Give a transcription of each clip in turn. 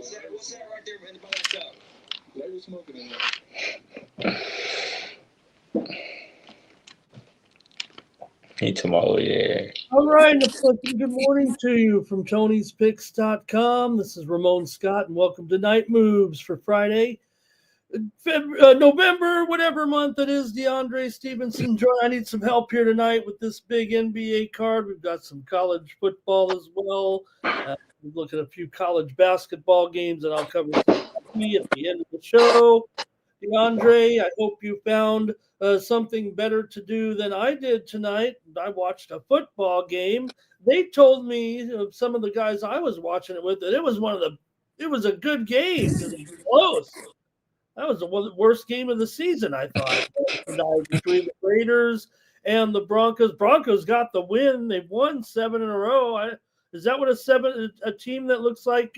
What's that right there in the back top? They was smoking in there. He tomorrow, yeah. All right, good morning to you from Tony'sPicks.com. This is Ramon Scott, and welcome to Night Moves for Friday, November, whatever month it is. DeAndre Stevenson, I need some help here tonight with this big NBA card. We've got some college football as well. We'll look at a few college basketball games, and I'll cover some hockey at the end of the show. DeAndre, I hope you found something better to do than I did tonight. I watched a football game. They told me, some of the guys I was watching it with, that it was a good game. It was close. That was the worst game of the season, I thought, tonight between the Raiders and the Broncos. Broncos got the win. They've won 7 in a row. Is that what a team that looks like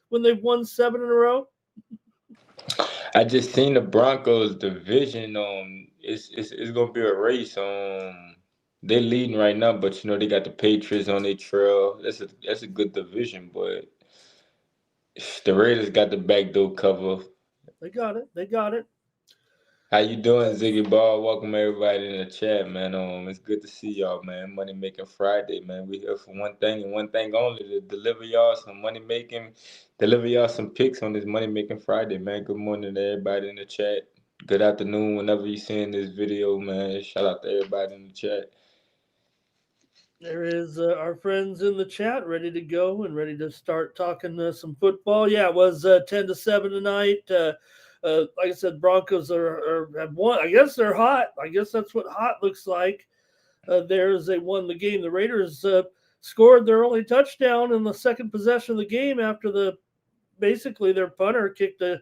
when they've won 7 in a row? I just seen the Broncos division. It's gonna be a race. They're leading right now, but they got the Patriots on their trail. That's a good division, but the Raiders got the backdoor cover. They got it. How you doing, Ziggy Ball? Welcome everybody in the chat, man. It's good to see y'all, man. Money Making Friday, man. We here for one thing and one thing only: to deliver y'all some money making, deliver y'all some picks on this Money Making Friday, man. Good morning to everybody in the chat. Good afternoon, whenever you seeing this video, man. Shout out to everybody in the chat. There is our friends in the chat ready to go and ready to start talking some football. Yeah, it was 10-7 tonight. Like I said, Broncos have won. I guess they're hot. I guess that's what hot looks like. They won the game. The Raiders scored their only touchdown in the second possession of the game after basically their punter kicked a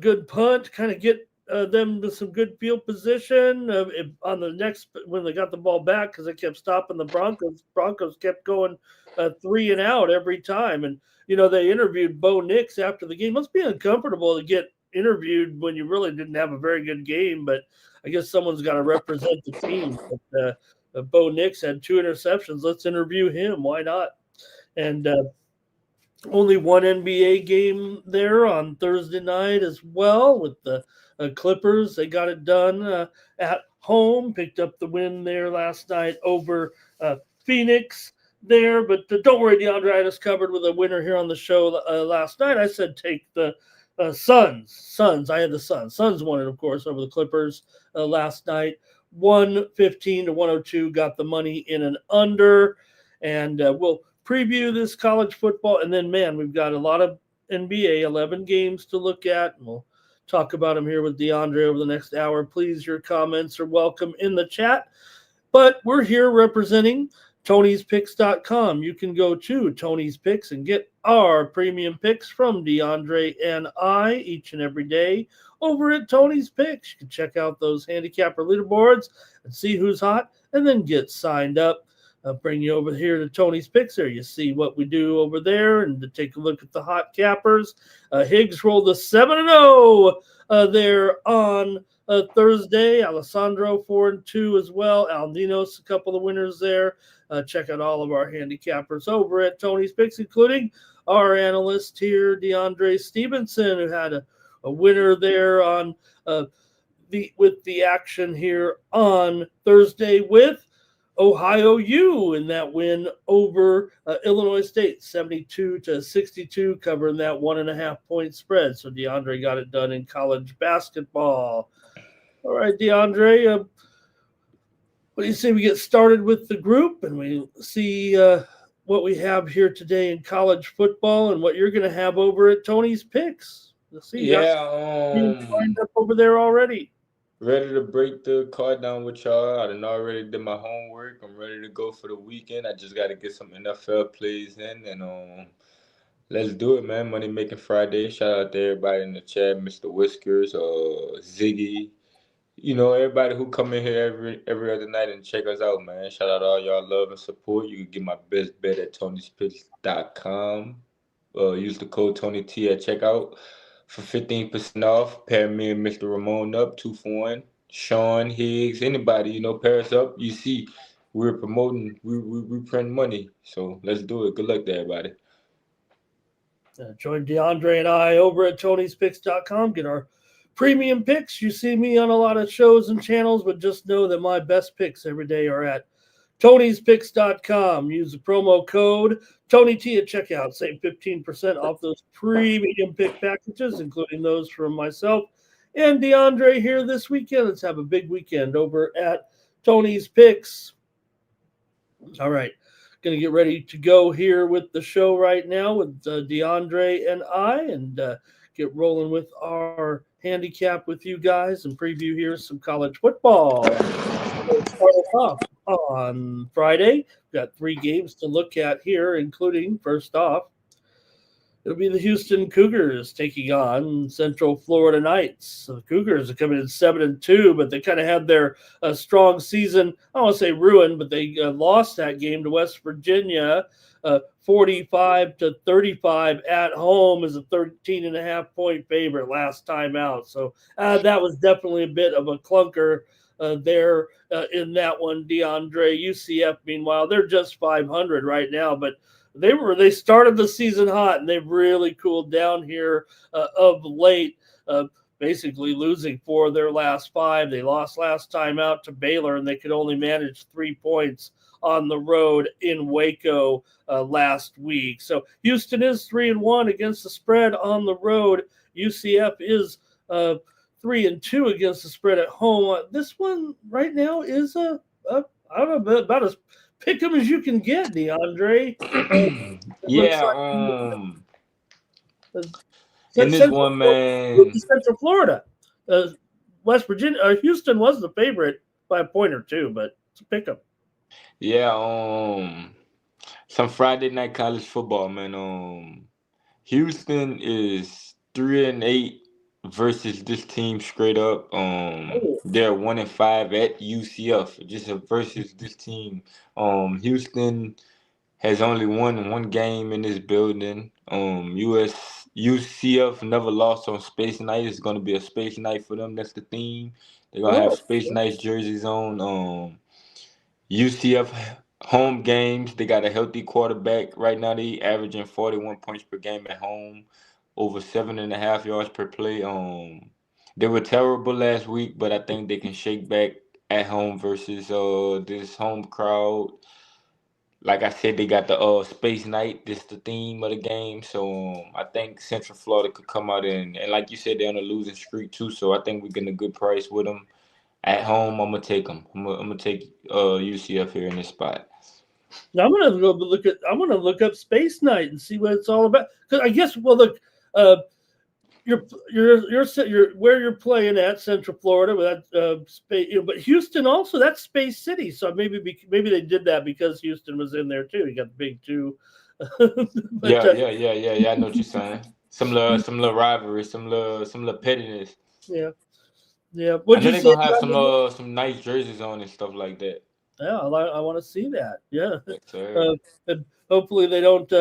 good punt, kind of get them to some good field position on the next when they got the ball back, because they kept stopping the Broncos. Broncos kept going 3 and out every time, and they interviewed Bo Nix after the game. Must be uncomfortable to get interviewed when you really didn't have a very good game, but I guess someone's got to represent the team. But Bo Nix had 2 interceptions. Let's interview him. Why not? And only one NBA game there on Thursday night as well with the Clippers. They got it done at home, picked up the win there last night over Phoenix there. But don't worry, DeAndre, I just covered with a winner here on the show last night. I said take the Suns. I had the Suns. Suns won it, of course, over the Clippers last night. 115-102, got the money in an under. And we'll preview this college football, and then, man, we've got a lot of NBA, 11 games to look at, and we'll talk about them here with DeAndre over the next hour. Please, your comments are welcome in the chat, but we're here representing Tony'sPicks.com. You can go to Tony's Picks and get our premium picks from DeAndre and I each and every day over at Tony's Picks. You can check out those handicapper leaderboards and see who's hot, and then get signed up. I'll bring you over here to Tony's Picks. There you see what we do over there, and to take a look at the hot cappers. Higgs rolled a 7-0 there on Thursday. Alessandro 4-2 as well. Aldinos, a couple of winners there. Check out all of our handicappers over at Tony's Picks, including our analyst here, DeAndre Stevenson, who had a winner there on with the action here on Thursday with Ohio U in that win over Illinois State, 72-62, covering that 1.5 point spread. So DeAndre got it done in college basketball. All right, DeAndre, what do you say we get started with the group and we see what we have here today in college football and what you're going to have over at Tony's Picks? Let's see. Yeah, lined up over there already. Ready to break the card down with y'all. I done already did my homework. I'm ready to go for the weekend. I just got to get some NFL plays in, and let's do it, man. Money Making Friday. Shout out to everybody in the chat, Mr. Whiskers, Ziggy. Everybody who come in here every other night and check us out, man. Shout out to all y'all love and support. You can get my best bet at Tony'sPicks.com. Use the code TonyT at checkout for 15% off. Pair me and Mr. Ramon up, 2 for 1. Sean, Higgs, anybody, pair us up. You see, we're promoting, we print money. So let's do it. Good luck to everybody. Join DeAndre and I over at Tony'sPicks.com. Get our premium picks. You see me on a lot of shows and channels, but just know that my best picks every day are at Tony'sPicks.com. Use the promo code TonyT at checkout. Save 15% off those premium pick packages, including those from myself and DeAndre here this weekend. Let's have a big weekend over at Tony's Picks. All right. Going to get ready to go here with the show right now with DeAndre and I, and get rolling with our handicap with you guys and preview here some college football. We'll start off on Friday. We've got 3 games to look at here, including, first off, it'll be the Houston Cougars taking on Central Florida Knights. So the Cougars are coming in 7-2, but they kind of had their strong season. I don't want to say ruined, but they lost that game to West Virginia, 45-35 at home as a 13.5-point favorite last time out. So that was definitely a bit of a clunker there in that one. DeAndre, UCF, meanwhile, they're just 500 right now, but they started the season hot, and they've really cooled down here of late, basically losing 4 of their last 5. They lost last time out to Baylor, and they could only manage 3 points on the road in Waco last week. So Houston is 3-1 against the spread on the road. UCF is 3-2 against the spread at home. This one right now is I don't know, about as pick them as you can get, DeAndre. In this one, man, Central Florida, West Virginia, Houston was the favorite by a point or 2, but it's a pick 'em. Yeah, some Friday night college football, man. Houston is 3-8 versus this team straight up. They're 1-5 at UCF, just versus this team. Houston has only won 1 game in this building. UCF never lost on Space Night. It's gonna be a Space Night for them. That's the theme. They're gonna have Space Night jerseys on. UCF home games, they got a healthy quarterback. Right now they averaging 41 points per game at home, over 7.5 yards per play. They were terrible last week, but I think they can shake back at home versus this home crowd. Like I said, they got the Space Night. This the theme of the game. So I think Central Florida could come out and like you said, they're on a losing streak too. So I think we're getting a good price with them. At home, I'm gonna take them. I'm gonna take UCF here in this spot. Now I'm gonna go look at. I'm gonna look up Space Night and see what it's all about. Because I guess, well, look, you're where you're playing at Central Florida with that space, but Houston also, that's Space City. So maybe they did that because Houston was in there too. You got the big 2. But, yeah. I know what you're saying. Some little rivalry, some little pettiness. Yeah. I know they're gonna have some nice jerseys on and stuff like that. Yeah, I want to see that. Yeah, yes, and hopefully they don't,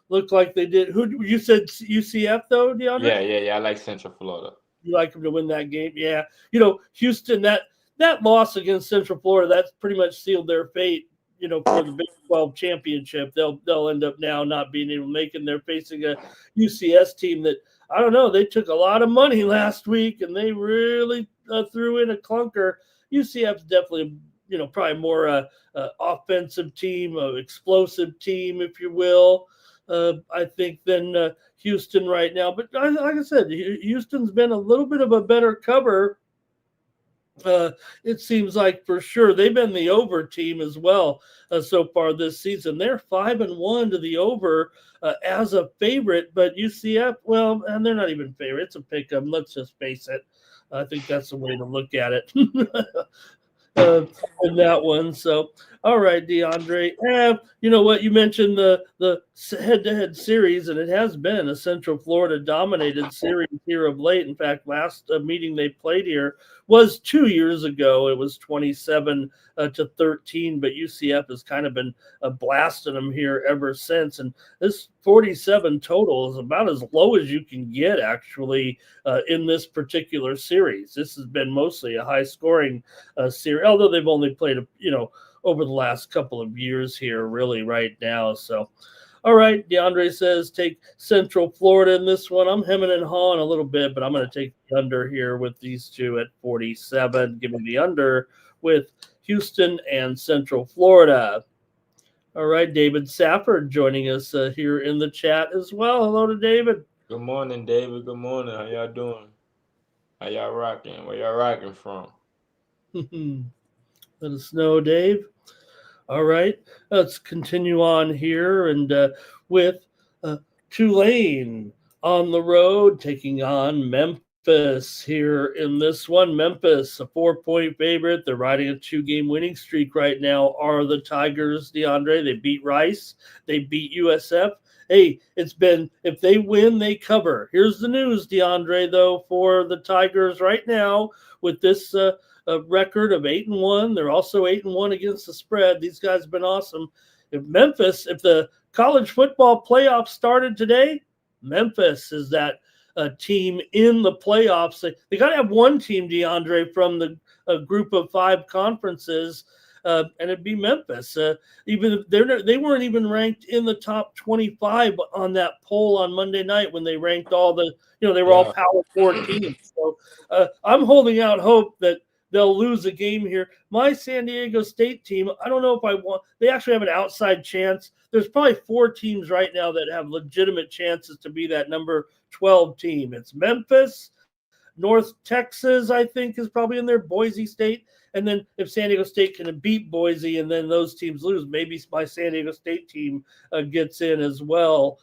look like they did. Who you said UCF though, DeAndre? Yeah. I like Central Florida. You like them to win that game? Yeah. Houston, that loss against Central Florida, that's pretty much sealed their fate. For the Big 12 championship, they'll end up now not being able to make it. And they're facing a UCS team that, I don't know, they took a lot of money last week and they really threw in a clunker. UCF's definitely, probably more offensive team, explosive team, if you will, I think, than Houston right now. But like I said, Houston's been a little bit of a better cover. It seems like for sure they've been the over team as well so far this season. They're 5-1 to the over as a favorite, but UCF, well, and they're not even favorite. It's a pick 'em. Let's just face it. I think that's the way to look at it. In that one. So, all right, DeAndre. You know what? You mentioned the head-to-head series, and it has been a Central Florida dominated series here of late. In fact, last meeting they played here was 2 years ago. It was 27-13, but UCF has kind of been blasting them here ever since. And this 47 total is about as low as you can get, actually, in this particular series. This has been mostly a high-scoring series, although they've only played, over the last couple of years here, really, right now. So, All right, DeAndre says take Central Florida in this one. I'm hemming and hawing a little bit, but I'm going to take the under here with these two at 47. Give me the under with Houston and Central Florida. All right, David Safford joining us here in the chat as well. Hello to David. Good morning, David. Good morning. How y'all doing? How y'all rocking? Where y'all rocking from? Let us know, Dave. All right, let's continue on here and with Tulane on the road taking on Memphis here in this one. Memphis, a 4-point favorite. They're riding a 2-game winning streak right now. Are the Tigers, DeAndre? They beat Rice. They beat USF. Hey, it's been, if they win, they cover. Here's the news, DeAndre, though, for the Tigers right now with this a record of 8-1. They're also 8-1 against the spread. These guys have been awesome. If the college football playoffs started today, Memphis is that team in the playoffs. They got to have one team, DeAndre, from the group of 5 conferences, and it'd be Memphis. Even they weren't even ranked in the top 25 on that poll on Monday night when they ranked all the, they were all Power 4 teams. So I'm holding out hope that they'll lose a game here. My San Diego State team, I don't know if I want. They actually have an outside chance. There's probably 4 teams right now that have legitimate chances to be that number 12 team. It's Memphis, North Texas, I think, is probably in there, Boise State. And then if San Diego State can beat Boise and then those teams lose, maybe my San Diego State team gets in as well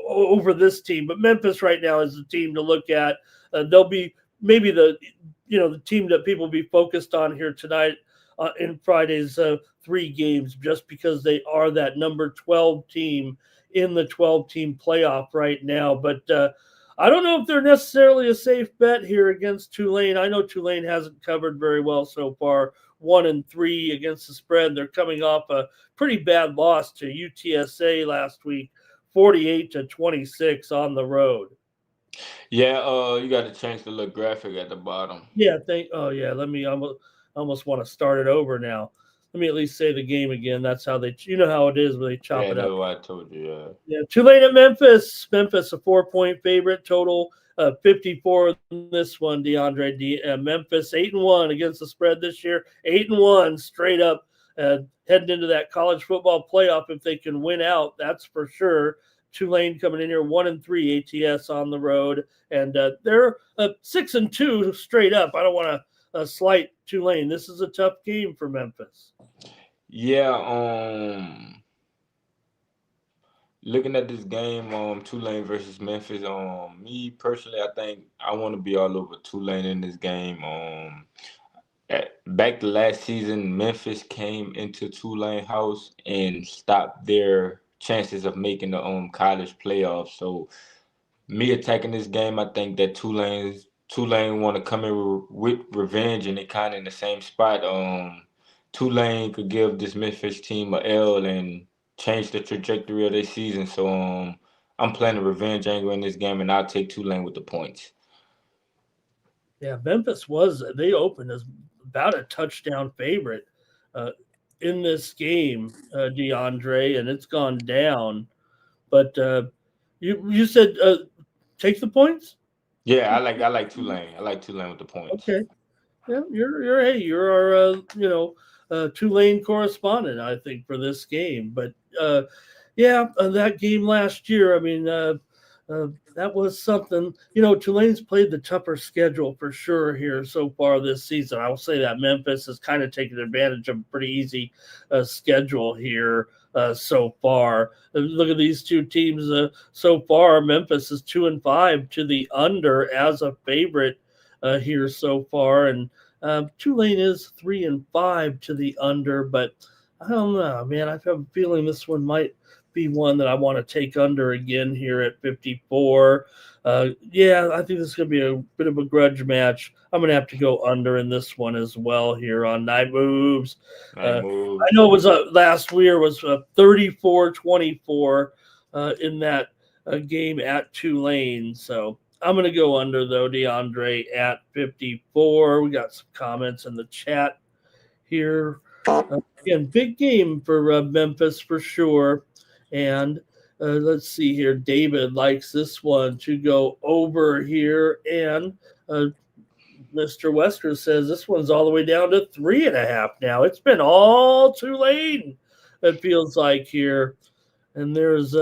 over this team. But Memphis right now is the team to look at. They'll be maybe the team that people will be focused on here tonight in Friday's 3 games, just because they are that number 12 team in the 12-team playoff right now. But I don't know if they're necessarily a safe bet here against Tulane. I know Tulane hasn't covered very well so far, 1-3 against the spread. They're coming off a pretty bad loss to UTSA last week, 48-26 on the road. Yeah, you got to change the little graphic at the bottom. Yeah, let me almost want to start it over now. Let me at least say the game again. That's how how it is when they chop it up. Yeah, that's what I told you, Yeah, Tulane at Memphis. Memphis, a 4-point favorite, total 54 in this one, DeAndre. Memphis, 8-1 against the spread this year. 8-1 straight up, heading into that college football playoff if they can win out, that's for sure. Tulane coming in here 1-3 ATS on the road, and they're 6-2 straight up. I don't want to slight Tulane. This is a tough game for Memphis. Yeah, looking at this game, Tulane versus Memphis, me personally, I think I want to be all over Tulane in this game. Back to last season, Memphis came into Tulane house and stopped their chances of making the college playoffs. So me attacking this game, I think that Tulane want to come in with revenge, and they kind of in the same spot. Tulane could give this Memphis team a L and change the trajectory of their season. So I'm playing a revenge angle in this game, and I'll take Tulane with the points. Yeah, Memphis they opened as about a touchdown favorite in this game, DeAndre, and it's gone down. But you said take the points? Yeah, I like Tulane. I like Tulane with the points. Okay. Yeah, you're our Tulane correspondent, I think, for this game. But that game last year, I mean, that was something. Tulane's played the tougher schedule for sure here so far this season. I will say that Memphis has kind of taken advantage of a pretty easy schedule here so far. Look at these two teams so far. Memphis is 2-5 to the under as a favorite here so far, and Tulane is 3-5 to the under. But I don't know, man. I have a feeling this one might be one that I want to take under again here at 54. I think this is going to be a bit of a grudge match. I'm going to have to go under in this one as well here on Night Moves. I know it was last year was 34-24 in that game at Tulane. So I'm going to go under, though, DeAndre, at 54. We got some comments in the chat here. Again, big game for Memphis for sure. And Let's see here. David likes this one to go over here, and Mr. Wester says this one's all the way down to 3.5 now. It's been all Tulane, it feels like here. And there's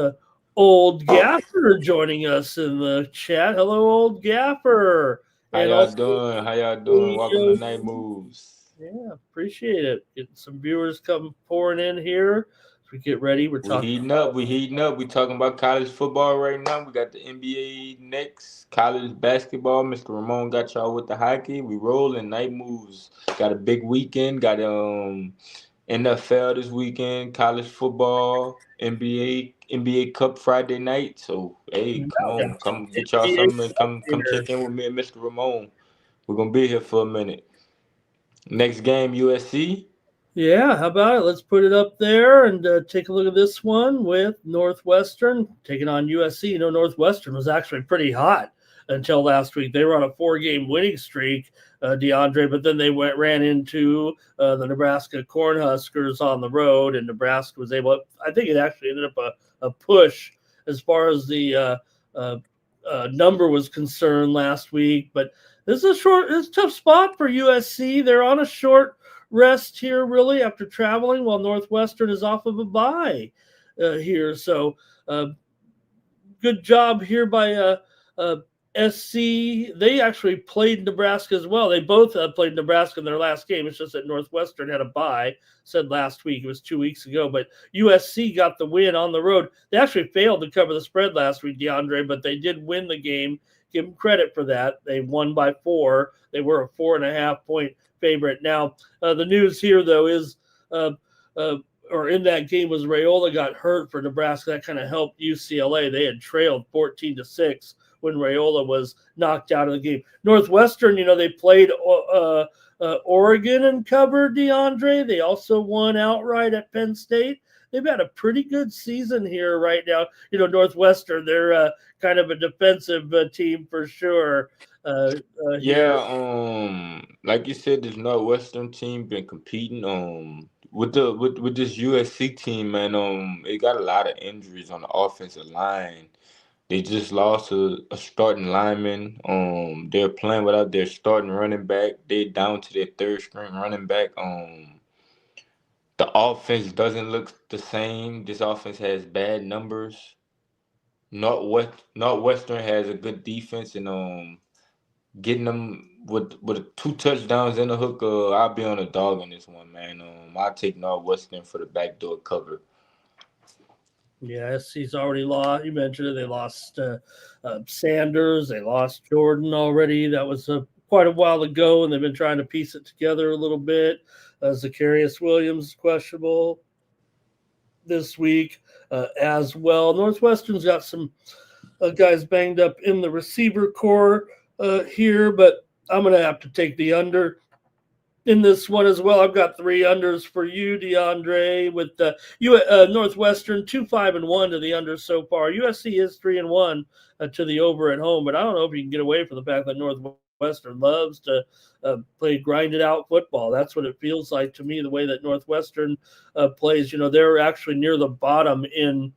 old Gaffer joining us in the chat. Hello, old Gaffer. How And y'all also, doing? How y'all doing? Welcome to Night Moves. yeah, appreciate it. Getting some viewers come pouring in here. As we get ready, we're We talking. heating up. We heating up. We talking about college football right now. We got the NBA next. College basketball. Mr. Ramon got y'all with the hockey. We rolling. Night Moves. Got a big weekend. Got NFL this weekend. College football. NBA Cup Friday night. So hey, come on, come get y'all something and come check in with me and Mr. Ramon. We're gonna be here for a minute. Next game, USC. Yeah, how about it? Let's put it up there and take a look at this one with Northwestern taking on USC. You know, Northwestern was actually pretty hot until last week. They were on a 4-game winning streak, DeAndre, but then they ran into the Nebraska Cornhuskers on the road, and Nebraska was able. I think it actually ended up a push as far as the number was concerned last week. But this is it's a tough spot for USC. They're on a short rest here, really, after traveling, while Northwestern is off of a bye here. So, good job here by SC. They actually played Nebraska as well. They both played Nebraska in their last game. It's just that Northwestern had a bye. Said last week, it was 2 weeks ago, but USC got the win on the road. They actually failed to cover the spread last week, DeAndre, but they did win the game. Give them credit for that. They won by 4. They were a 4.5-point favorite. Now, the news here, though, is or in that game was Raiola got hurt for Nebraska. That kind of helped UCLA. They had trailed 14-6 when Raiola was knocked out of the game. Northwestern, they played Oregon and covered, DeAndre. They also won outright at Penn State. They've had a pretty good season here right now. Northwestern, they're kind of a defensive team for sure. Yeah, like you said, this Northwestern team been competing. With this USC team, man. It got a lot of injuries on the offensive line. They just lost a starting lineman. They're playing without their starting running back. They're down to their third string running back. The offense doesn't look the same. This offense has bad numbers. Northwestern has a good defense, and getting them with 2 touchdowns in the hook. I'll be on a dog on this one, man. I'll take Northwestern for the backdoor cover. Yes, he's already lost. You mentioned it. They lost Sanders. They lost Jordan already. That was quite a while ago, and they've been trying to piece it together a little bit. Zacharias Williams questionable this week as well. Northwestern's got some guys banged up in the receiver core here, but I'm going to have to take the under in this one as well. I've got 3 unders for you, DeAndre, with Northwestern 2-5-1 to the under so far. USC is 3-1 to the over at home, but I don't know if you can get away from the fact that Northwestern loves to play grinded out football. That's what it feels like to me, the way that Northwestern plays. They're actually near the bottom in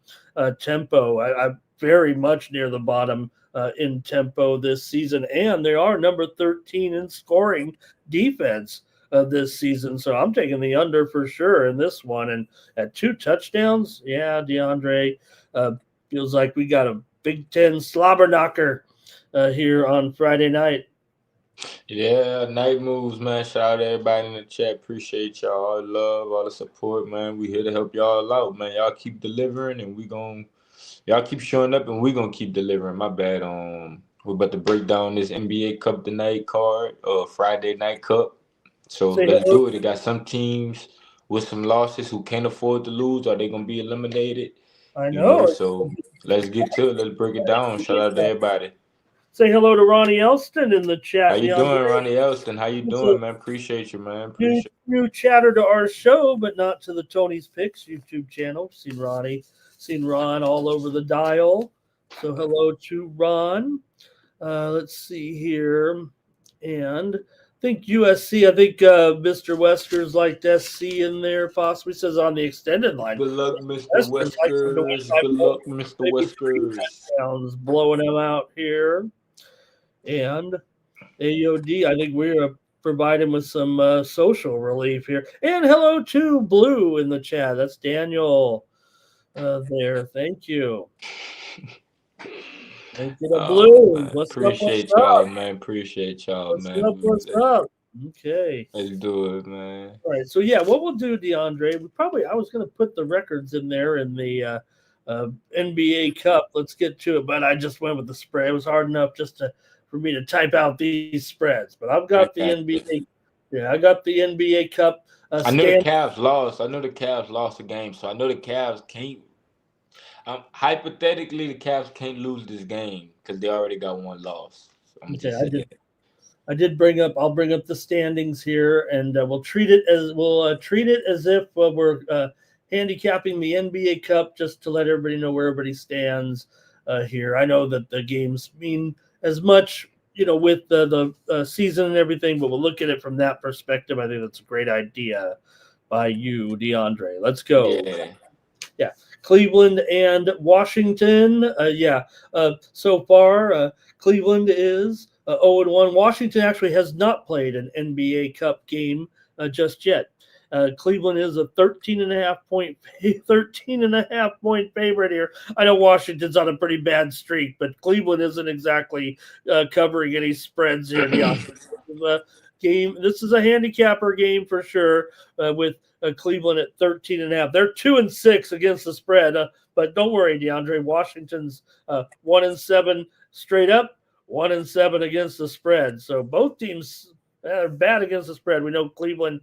tempo. I'm very much near the bottom in tempo this season, and they are number 13 in scoring defense this season. So I'm taking the under for sure in this one. And at 2 touchdowns, yeah, DeAndre, feels like we got a Big Ten slobber knocker here on Friday night. Yeah, Night Moves, man. Shout out to everybody in the chat. Appreciate y'all. All the love, all the support, man. We here to help y'all out, man. Y'all keep delivering, and y'all keep showing up, and we gonna keep delivering. My bad. We're about to break down this NBA Cup tonight card, Friday Night Cup. So let's do it. They got some teams with some losses who can't afford to lose. Are they gonna be eliminated? I know. So let's get to it. Let's break it down. Shout out to everybody. Say hello to Ronnie Elston in the chat. How you doing, Ronnie Elston? How you doing, man? Appreciate you, man. New chatter to our show, but not to the Tony's Picks YouTube channel. Seen Ron all over the dial. So hello to Ron. Let's see here. And think USC. I think Mr. Wester's liked SC in there. Possibly says on the extended line. Good luck, Mr. Wester's likes them to win Whiskers. by Good more, luck, Mr. maybe 3 Whiskers. touchdowns, blowing them out here. And AOD, I think we're providing with some social relief here. And hello to Blue in the chat. That's Daniel there. Thank you. Thank you to Oh Blue. man, What's up? appreciate y'all, man. Appreciate y'all, What's man. up? What's up? Okay. Let's do it, man. All right. So yeah, what we'll do, DeAndre, I was going to put the records in there in the NBA Cup. Let's get to it, but I just went with the spread. It was hard enough for me to type out these spreads, but I've got the NBA. Yeah, I got the NBA Cup. I know the Cavs lost. I know the Cavs lost the game, so I know the Cavs can't. Hypothetically, the Cavs can't lose this game because they already got one loss. So I'm Okay, just saying. I did bring up. I'll bring up the standings here, and we'll treat it as if we're handicapping the NBA Cup, just to let everybody know where everybody stands here. I know that the games mean as much, with the season and everything, but we'll look at it from that perspective. I think that's a great idea by you, DeAndre. Let's go. Yeah. Cleveland and Washington. So far, Cleveland is 0-1. Washington actually has not played an NBA Cup game just yet. Cleveland is a 13 and a half point favorite here. I know Washington's on a pretty bad streak, but Cleveland isn't exactly covering any spreads here. This is a handicapper game for sure, with Cleveland at 13 and a half. They're 2-6 against the spread, but don't worry, DeAndre. Washington's 1-7 straight up, 1-7 against the spread. So both teams are bad against the spread. We know Cleveland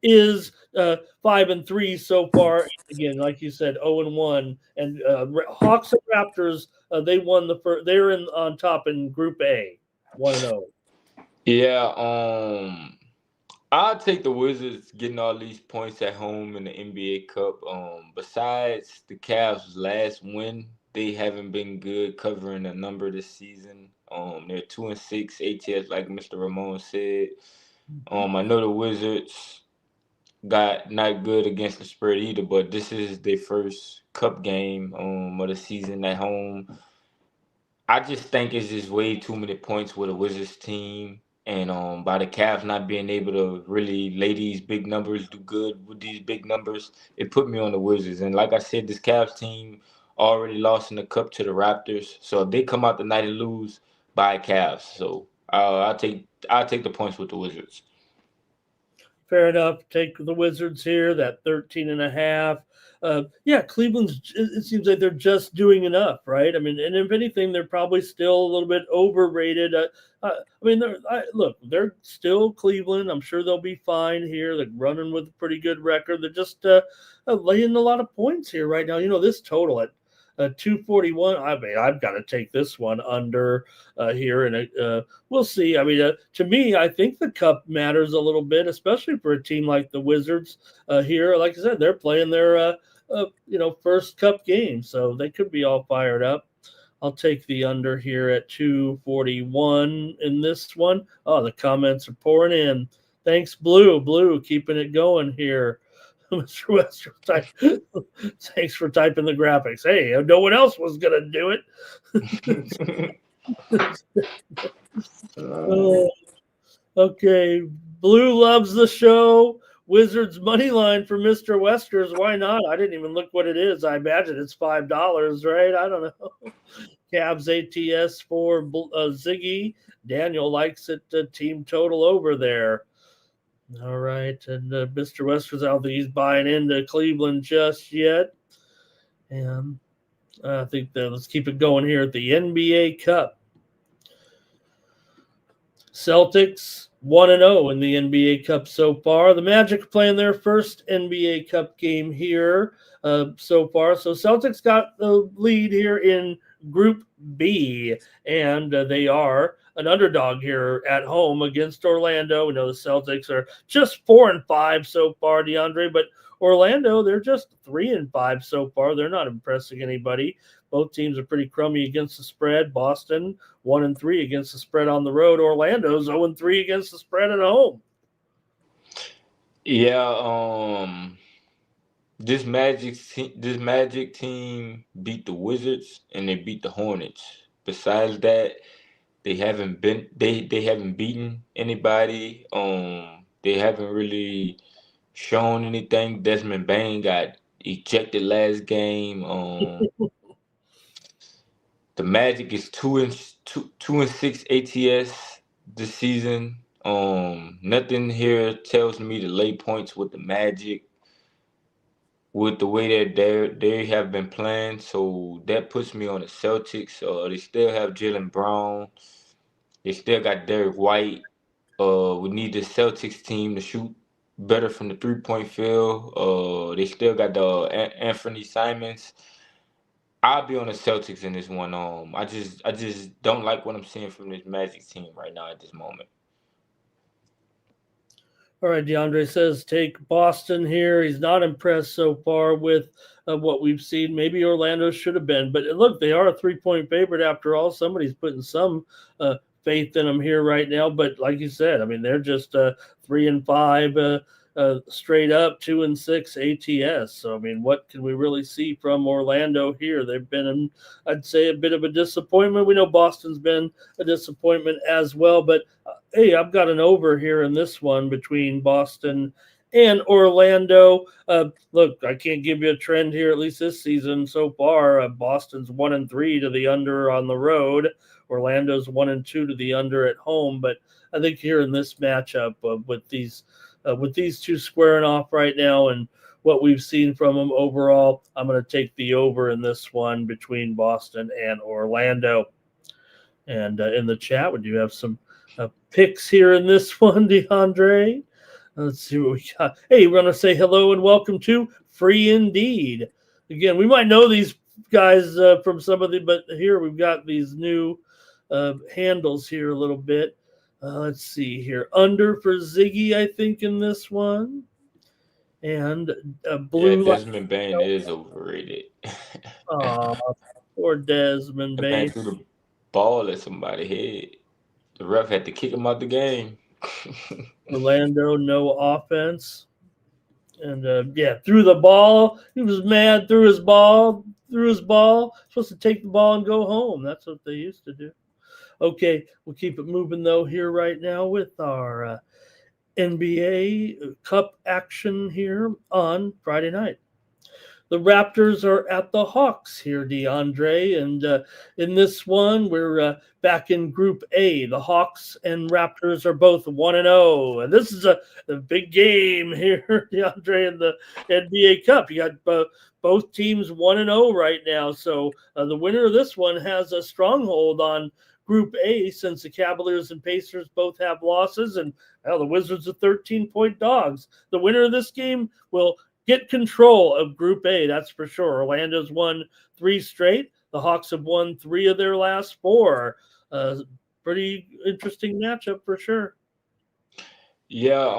is 5-3 so far. Again, like you said, 0-1. And Hawks and Raptors, they won the first. They're on top in Group A, 1-0. Yeah, I'll take the Wizards getting all these points at home in the NBA Cup. Besides the Cavs' last win, they haven't been good covering a number this season. They're 2-6 ATS, like Mr. Ramon said. I know the Wizards got not good against the spread either, but this is their first Cup game of the season at home. I just think it's just way too many points with a Wizards team. And by the Cavs not being able to really lay these big numbers, do good with these big numbers, it put me on the Wizards. And like I said, this Cavs team already lost in the Cup to the Raptors. So if they come out tonight and lose, by Cavs. So I'll take the points with the Wizards. Fair enough. Take the Wizards here, that 13 and a half. Cleveland's, it seems like they're just doing enough, right? I mean, and if anything, they're probably still a little bit overrated. They're still Cleveland. I'm sure they'll be fine here. They're running with a pretty good record. They're just laying a lot of points here right now. This total at 241. I mean, I've got to take this one under here, and we'll see. I mean, to me, I think the Cup matters a little bit, especially for a team like the Wizards here. Like I said, they're playing their first Cup game, so they could be all fired up. I'll take the under here at 241 in this one. Oh, the comments are pouring in. Thanks, Blue, keeping it going here. Mr. Wester, thanks for typing the graphics. Hey, no one else was going to do it. Okay, Blue loves the show. Wizards money line for Mr. Westers. Why not? I didn't even look what it is. I imagine it's $5, right? I don't know. Cavs ATS for Ziggy. Daniel likes it. Team total over there. All right, and Mr. Westers, I don't think he's buying into Cleveland just yet. And I think that let's keep it going here at the NBA Cup. Celtics 1-0 in the NBA Cup so far. The Magic are playing their first NBA Cup game here so far. So Celtics got the lead here in Group B, and they are an underdog here at home against Orlando. We know the Celtics are just 4-5 so far, DeAndre, but Orlando, they're just 3-5 so far. They're not impressing anybody. Both teams are pretty crummy against the spread. Boston 1-3 against the spread on the road. Orlando's 0-3 against the spread at home. Yeah, this Magic team beat the Wizards and they beat the Hornets. Besides that, they haven't beaten anybody. They haven't really shown anything. Desmond Bain got ejected last game. The Magic is 2-6 ATS this season. Nothing here tells me to lay points with the Magic with the way that they have been playing. So that puts me on the Celtics. They still have Jalen Brown. They still got Derek White. We need the Celtics team to shoot better from the 3-point field. They still got the Anthony Simons. I'll be on the Celtics in this one. I just don't like what I'm seeing from this Magic team right now at this moment. All right, DeAndre says take Boston here. He's not impressed so far with what we've seen. Maybe Orlando should have been, but look, they are a 3-point favorite after all. Somebody's putting some faith in them here right now. But like you said, I mean, they're just 3-5 straight up, 2-6 ATS. So I mean, what can we really see from Orlando here? They've been, I'd say, a bit of a disappointment. We know Boston's been a disappointment as well, but hey, I've got an over here in this one between Boston and Orlando. Look, I can't give you a trend here, at least this season so far. Boston's 1-3 to the under on the road. Orlando's 1-2 to the under at home. But I think here in this matchup with these two squaring off right now and what we've seen from them overall, I'm going to take the over in this one between Boston and Orlando. And in the chat, would you have some picks here in this one, DeAndre? Let's see what we got. Hey, we're going to say hello and welcome to Free Indeed. Again, we might know these guys from some of the, but here we've got these new handles here a little bit. Let's see here. Under for Ziggy, I think, in this one. And blue. Yeah, Desmond Bain is overrated. Poor Desmond Bain. Man threw the ball at somebody's head. The ref had to kick him out the game. Orlando, no offense. And threw the ball. He was mad, threw his ball. Supposed to take the ball and go home. That's what they used to do. Okay, we'll keep it moving, though, here right now with our NBA Cup action here on Friday night. The Raptors are at the Hawks here, DeAndre, and in this one, we're back in Group A. The Hawks and Raptors are both 1-0, and this is a big game here, DeAndre, in the NBA Cup. You got both teams 1-0 right now, so the winner of this one has a stronghold on Group A since the Cavaliers and Pacers both have losses, and the Wizards are 13-point dogs. The winner of this game will get control of Group A, that's for sure. Orlando's won 3 straight. The Hawks have won 3 of their last 4. Pretty interesting matchup for sure. Yeah,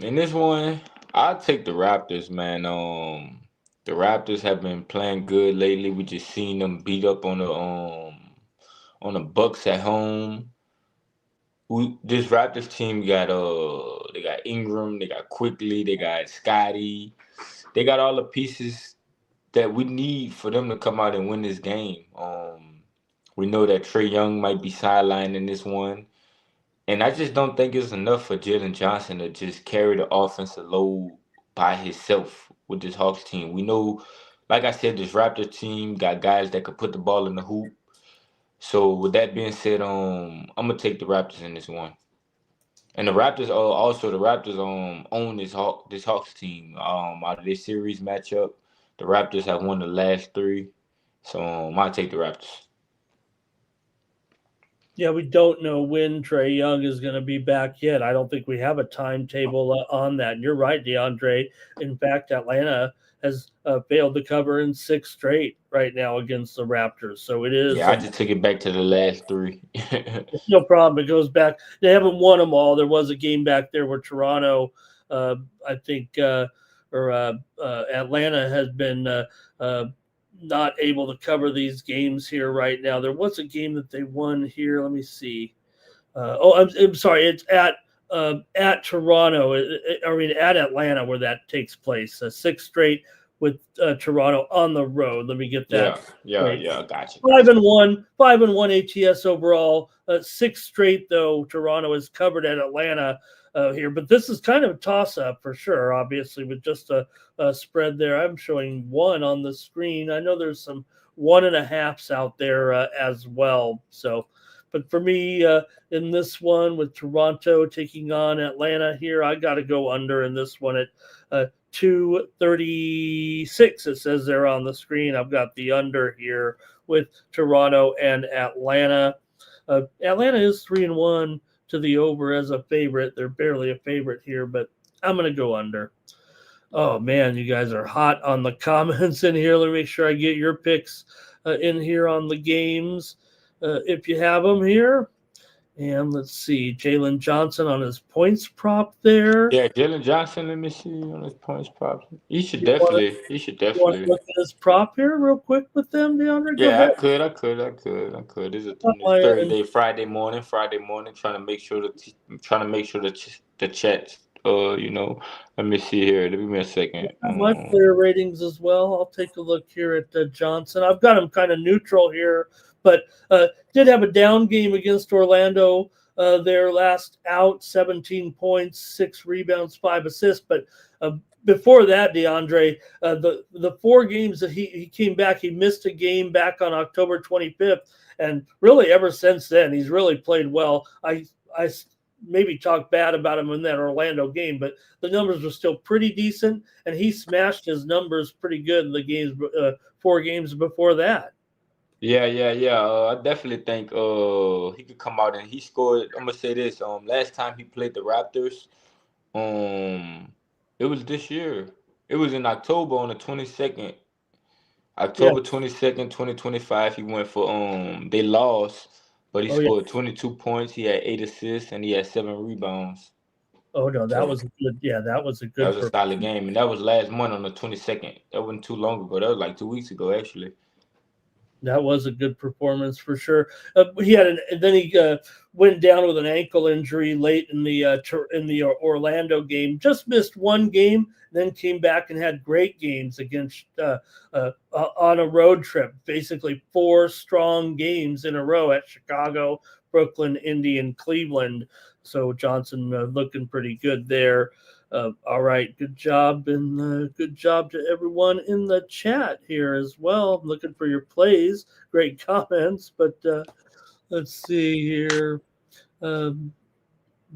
in this one, I'll take the Raptors, man. The Raptors have been playing good lately. We just seen them beat up on the Bucks at home. This Raptors team got they got Ingram, they got Quickly, they got Scotty, they got all the pieces that we need for them to come out and win this game. We know that Trae Young might be sidelined in this one, and I just don't think it's enough for Jalen Johnson to just carry the offensive load by himself with this Hawks team. We know, like I said, this Raptors team got guys that could put the ball in the hoop. So with that being said, I'm gonna take the Raptors in this one. And the Raptors own this Hawks team. Out of this series matchup, the Raptors have won the last 3. So I'll take the Raptors. Yeah, we don't know when Trey Young is going to be back yet. I don't think we have a timetable on that. And you're right, DeAndre. In fact, Atlanta has failed to cover in 6 straight right now against the Raptors. So it is Yeah, I just took it back to the last three. no problem. It goes back. They haven't won them all. There was a game back there where Toronto, I think, or Atlanta has been uh, not able to cover these games here right now. There was a game that they won here. Let me see. I'm sorry. It's at Toronto. I mean, at Atlanta where that takes place. 6 straight with Toronto on the road. Let me get that Yeah, yeah, straight. yeah. Gotcha, Five gotcha. and one, 5-1 ATS overall. 6 straight though. Toronto is covered at Atlanta here, but this is kind of a toss-up for sure. Obviously, with just a spread there. I'm showing one on the screen. I know there's some 1.5s out there as well. So, but for me in this one with Toronto taking on Atlanta here, I got to go under in this one at 236. It says there on the screen. I've got the under here with Toronto and Atlanta. Atlanta is 3-1 to the over as a favorite. They're barely a favorite here, but I'm going to go under. Oh man, you guys are hot on the comments in here. Let me make sure I get your picks in here on the games if you have them here. And let's see, Jalen Johnson on his points prop there. Yeah, Jalen Johnson. Let me see on his points. Probably he should You want definitely. He should you want to definitely. look at his prop here real quick with them, DeAndre? Go Yeah, ahead. I could. This is On on this my end. Thursday, Friday morning, trying to make sure the chat. Let me see here. Give me a second. My player ratings as well. I'll take a look here at Johnson. I've got him kind of neutral here, but did have a down game against Orlando. Their last out, 17 points, 6 rebounds, 5 assists. But before that, DeAndre, the 4 games that he came back, he missed a game back on October 25th, and really ever since then, he's really played well. I maybe talked bad about him in that Orlando game, but the numbers were still pretty decent, and he smashed his numbers pretty good in the games, 4 games before that. Yeah. I definitely think he could come out and he scored. I'm gonna say this. Last time he played the Raptors, it was this year. It was in October on the 22nd. Yeah. October 22nd, 2025. He went for they lost, but he Oh yeah. scored 22 points. He had 8 assists and he had 7 rebounds. Oh no, that So was a good. Yeah, that was a that good was a solid performance. game, and that was last month on the 22nd. That wasn't too long ago. That was like 2 weeks ago, actually. That was a good performance for sure. He had then he went down with an ankle injury late in the Orlando game. Just missed 1 game, then came back and had great games against on a road trip. Basically, 4 strong games in a row at Chicago, Brooklyn, Indy, and Cleveland. So Johnson looking pretty good there. All right, good job, and good job to everyone in the chat here as well. I'm looking for your plays, great comments, but let's see here. Um,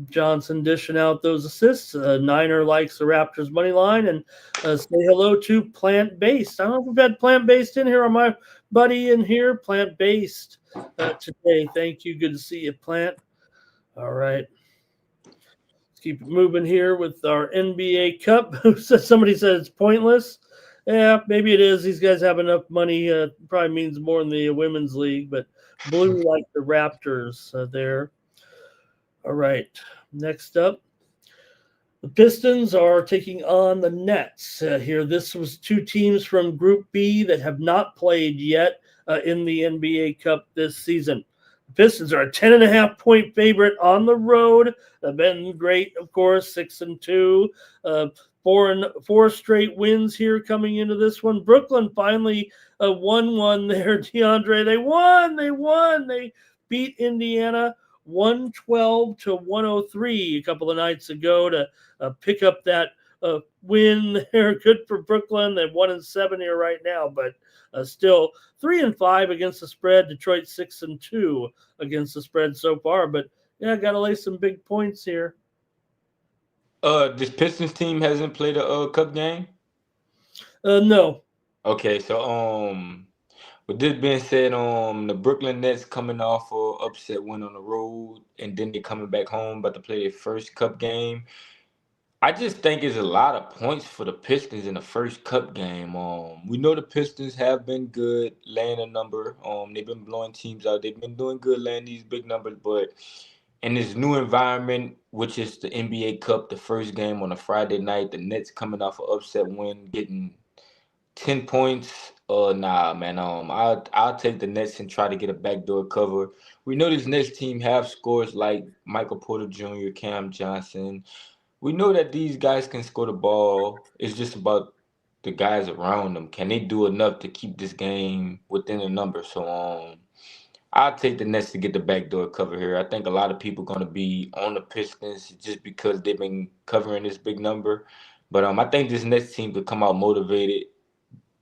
Johnson dishing out those assists. Niner likes the Raptors money line, and say hello to Plant Based. I don't know if we've had Plant Based in here, or my buddy in here, Plant Based today. Thank you. Good to see you, Plant. All right. Keep it moving here with our NBA Cup. Somebody said it's pointless. Yeah, maybe it is. These guys have enough money. Probably means more in the women's league, but blue like the Raptors there. All right. Next up, the Pistons are taking on the Nets here. This was 2 teams from Group B that have not played yet in the NBA Cup this season. Pistons are a 10.5 point favorite on the road. They've been great, of course, 6-2, 4 straight wins here coming into this one. Brooklyn finally won one there, DeAndre. They won. They beat Indiana 112-103 a couple of nights ago to pick up that win there. Good for Brooklyn. They're 1-7 here right now, but still 3-5 against the spread. Detroit 6-2 against the spread so far, but yeah, got to lay some big points here. This Pistons team hasn't played a cup game. No. Okay, so With this being said, the Brooklyn Nets coming off a upset win on the road, and then they coming back home, about to play their first Cup game. I just think it's a lot of points for the Pistons in the first Cup game. We know the Pistons have been good laying a number. They've been blowing teams out. They've been doing good laying these big numbers, but in this new environment, which is the NBA Cup, the first game on a Friday night, the Nets coming off an upset win, getting 10 points. Nah, man. I'll take the Nets and try to get a backdoor cover. We know this Nets team have scores like Michael Porter Jr., Cam Johnson. We know that these guys can score the ball. It's just about the guys around them. Can they do enough to keep this game within a number? So I'll take the Nets to get the backdoor cover here. I think a lot of people going to be on the Pistons just because they've been covering this big number. But I think this Nets team could come out motivated.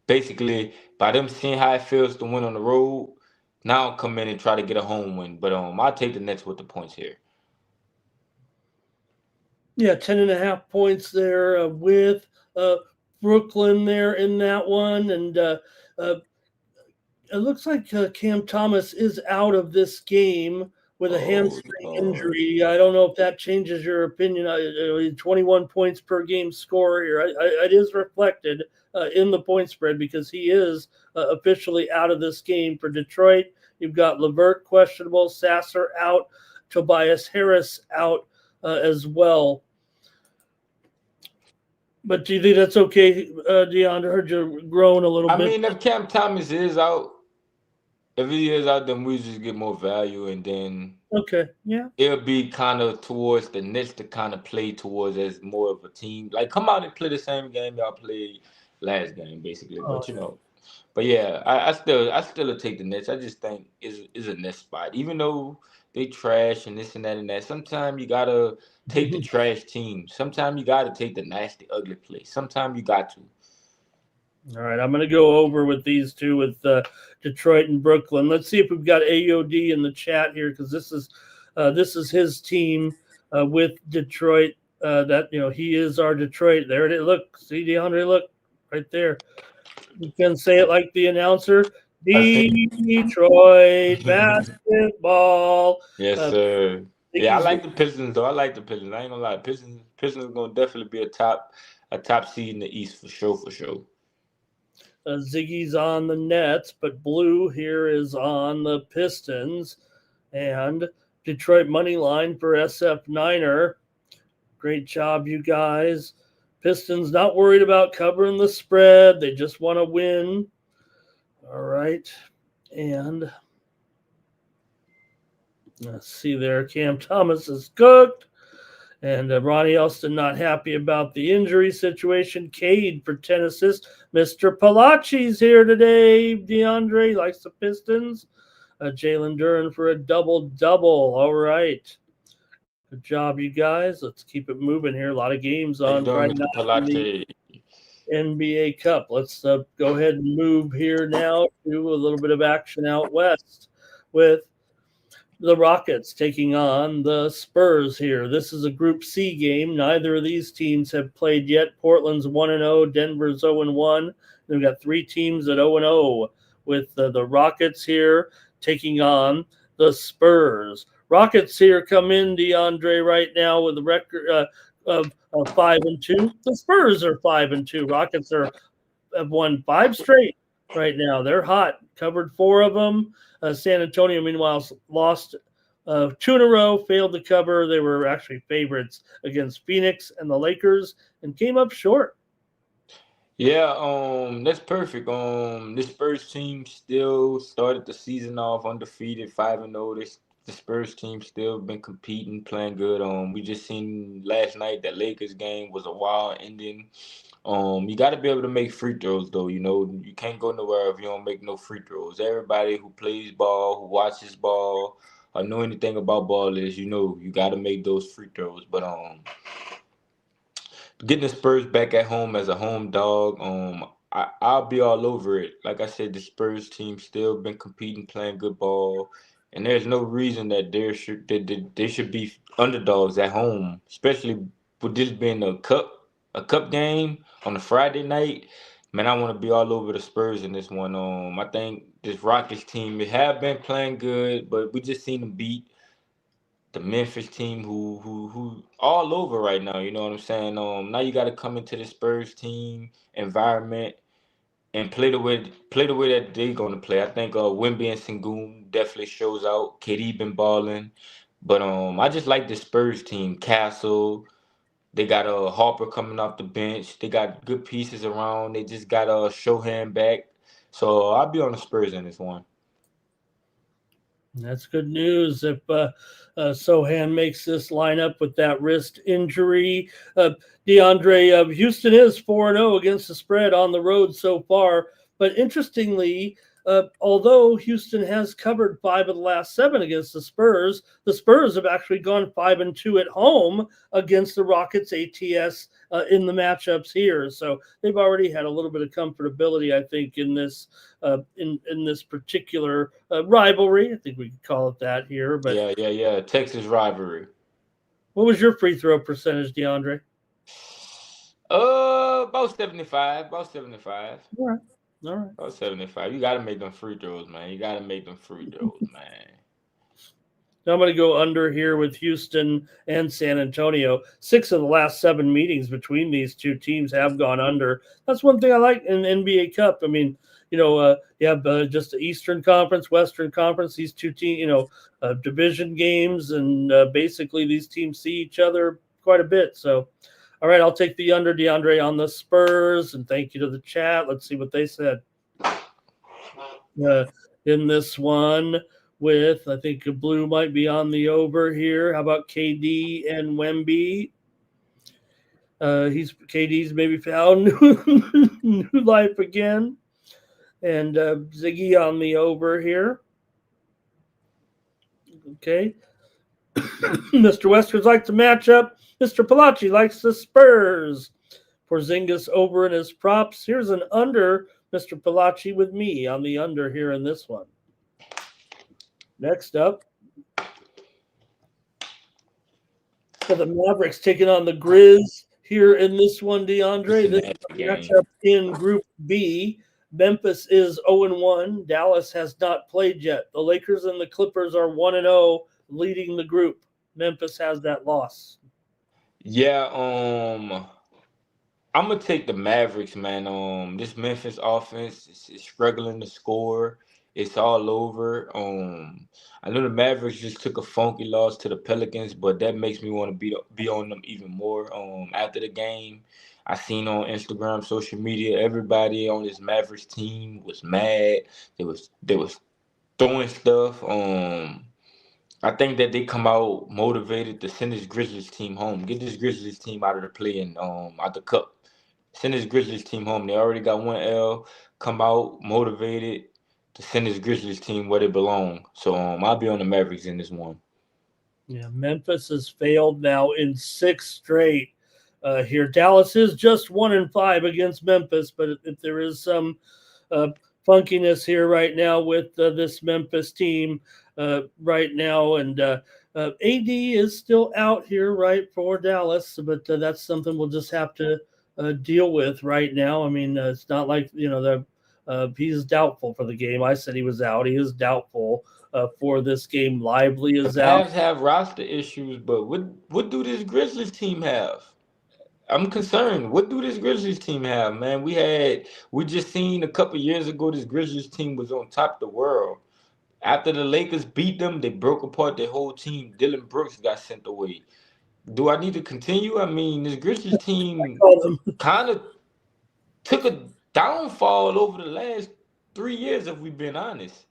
Basically, by them seeing how it feels to win on the road, now come in and try to get a home win. But I'll take the Nets with the points here. Yeah, 10.5 points there with Brooklyn there in that one. And it looks like Cam Thomas is out of this game with a hamstring injury. I don't know if that changes your opinion. 21 points per game score here. It is reflected in the point spread because he is officially out of this game for Detroit. You've got Levert questionable, Sasser out, Tobias Harris out as well. But do you think that's okay, DeAndre? I heard you growing a little bit. I mean, if Cam Thomas is out, if he is out, then we just get more value, and then it'll be kind of towards the Nets to kind of play towards as more of a team. Like, come out and play the same game y'all played last game, basically. But yeah, I still will take the Nets. I just think is a Nets spot, even though they trash and this and that and that. Sometimes you gotta take the trash team. Sometimes you gotta take the nasty, ugly play. Sometimes you got to. All right, I'm going to go over with these two with Detroit and Brooklyn. Let's see if we've got AOD in the chat here because this is his team with Detroit. He is our Detroit. There it is. Look, see DeAndre. Look right there. You can say it like the announcer. Detroit basketball. Yes, sir. I like the Pistons though. I ain't gonna lie. Pistons are gonna definitely be a top seed in the East for sure. Ziggy's on the Nets, but Blue here is on the Pistons. And Detroit money line for SF Niner. Great job, you guys. Pistons not worried about covering the spread. They just want to win. All right. And let's see there. Cam Thomas is cooked. And Ronnie Elston not happy about the injury situation. Cade for 10 assists. Mr. Palaci's here today. DeAndre likes the Pistons. Jalen Duren for a double-double. All right. Good job, you guys. Let's keep it moving here. A lot of games on Friday night in the NBA Cup. Let's go ahead and move here now to a little bit of action out west with the Rockets taking on the Spurs here. This is a Group C game. Neither of these teams have played yet. Portland's 1-0. Denver's 0-1. We've got three teams at 0-0 with the Rockets here taking on the Spurs. Rockets here come in, DeAndre, right now with a record of 5-2. The Spurs are 5-2. Rockets have won 5 straight right now. They're hot. Covered 4 of them. San Antonio, meanwhile, lost 2 in a row, failed to cover. They were actually favorites against Phoenix and the Lakers and came up short. Yeah, that's perfect. This Spurs team still started the season off undefeated, 5-0. The Spurs team still been competing, playing good. We just seen last night that Lakers game was a wild ending. You got to be able to make free throws, though. You can't go nowhere if you don't make no free throws. Everybody who plays ball, who watches ball, or know anything about ball is, you got to make those free throws. But getting the Spurs back at home as a home dog, I'll be all over it. Like I said, the Spurs team still been competing, playing good ball, and there's no reason that they should be underdogs at home, especially with this being a cup game on a Friday night. Man, I want to be all over the Spurs in this one. I think this Rockets team, they have been playing good, but we just seen them beat the Memphis team, who all over right now. You know what I'm saying? Now you got to come into the Spurs team environment and play the way that they're gonna play. I think Wemby and Sengun definitely shows out. KD been balling, but I just like the Spurs team. Castle, they got Harper coming off the bench. They got good pieces around. They just got Shohan back. So I'll be on the Spurs in this one. That's good news. If Sohan makes this lineup with that wrist injury, DeAndre, Houston is 4-0 against the spread on the road so far. But interestingly, although Houston has covered 5 of the last 7 against the Spurs have actually gone 5-2 at home against the Rockets ATS in the matchups here. So they've already had a little bit of comfortability, I think, in this in this particular rivalry. I think we could call it that here. But Yeah. Texas rivalry. what was your free throw percentage, DeAndre? About 75. About 75. All right. All right. About 75. You gotta make them free throws, man. You gotta make them free throws, man. Now I'm going to go under here with Houston and San Antonio. 6 of the last 7 meetings between these two teams have gone under. That's one thing I like in the NBA Cup. I mean, you have just the Eastern Conference, Western Conference, these two teams, division games, and basically these teams see each other quite a bit. So, all right, I'll take the under, DeAndre, on the Spurs, and thank you to the chat. Let's see what they said. In this one, with I think blue might be on the over here. How about KD and Wemby? KD's maybe found new life again, and Ziggy on the over here. Okay, Mr. Westerns likes the matchup. Mr. Palachi likes the Spurs. Porzingis over in his props. Here's an under, Mr. Palachi, with me on the under here in this one. Next up, for the Mavericks taking on the Grizz here in this one, DeAndre. This matchup in Group B. Memphis is 0-1. Dallas has not played yet. The Lakers and the Clippers are 1-0, leading the group. Memphis has that loss. Yeah, I'm gonna take the Mavericks, man. This Memphis offense is struggling to score. It's all over. I know the Mavericks just took a funky loss to the Pelicans, but that makes me want to be on them even more. After the game, I seen on Instagram, social media, everybody on this Mavericks team was mad. They was throwing stuff. I think that they come out motivated to send this Grizzlies team home. Get this Grizzlies team out of the play and out the cup. Send this Grizzlies team home. They already got 1 L. Come out motivated to send this Grizzlies team where they belong. So I'll be on the Mavericks in this one. Yeah, Memphis has failed now in 6 straight here. Dallas is just 1-5 against Memphis, but if there is some funkiness here right now with this Memphis team right now, and AD is still out here, right, for Dallas, but that's something we'll just have to deal with right now. I mean, it's not like, he's doubtful for the game. I said he was out. He is doubtful for this game. Lively is the out. Cavs have roster issues, but what do this Grizzlies team have? I'm concerned. What do this Grizzlies team have, man? We just seen a couple years ago this Grizzlies team was on top of the world. After the Lakers beat them, they broke apart their whole team. Dylan Brooks got sent away. Do I need to continue? I mean, this Grizzlies team kind of took a downfall over the last 3 years, if we've been honest.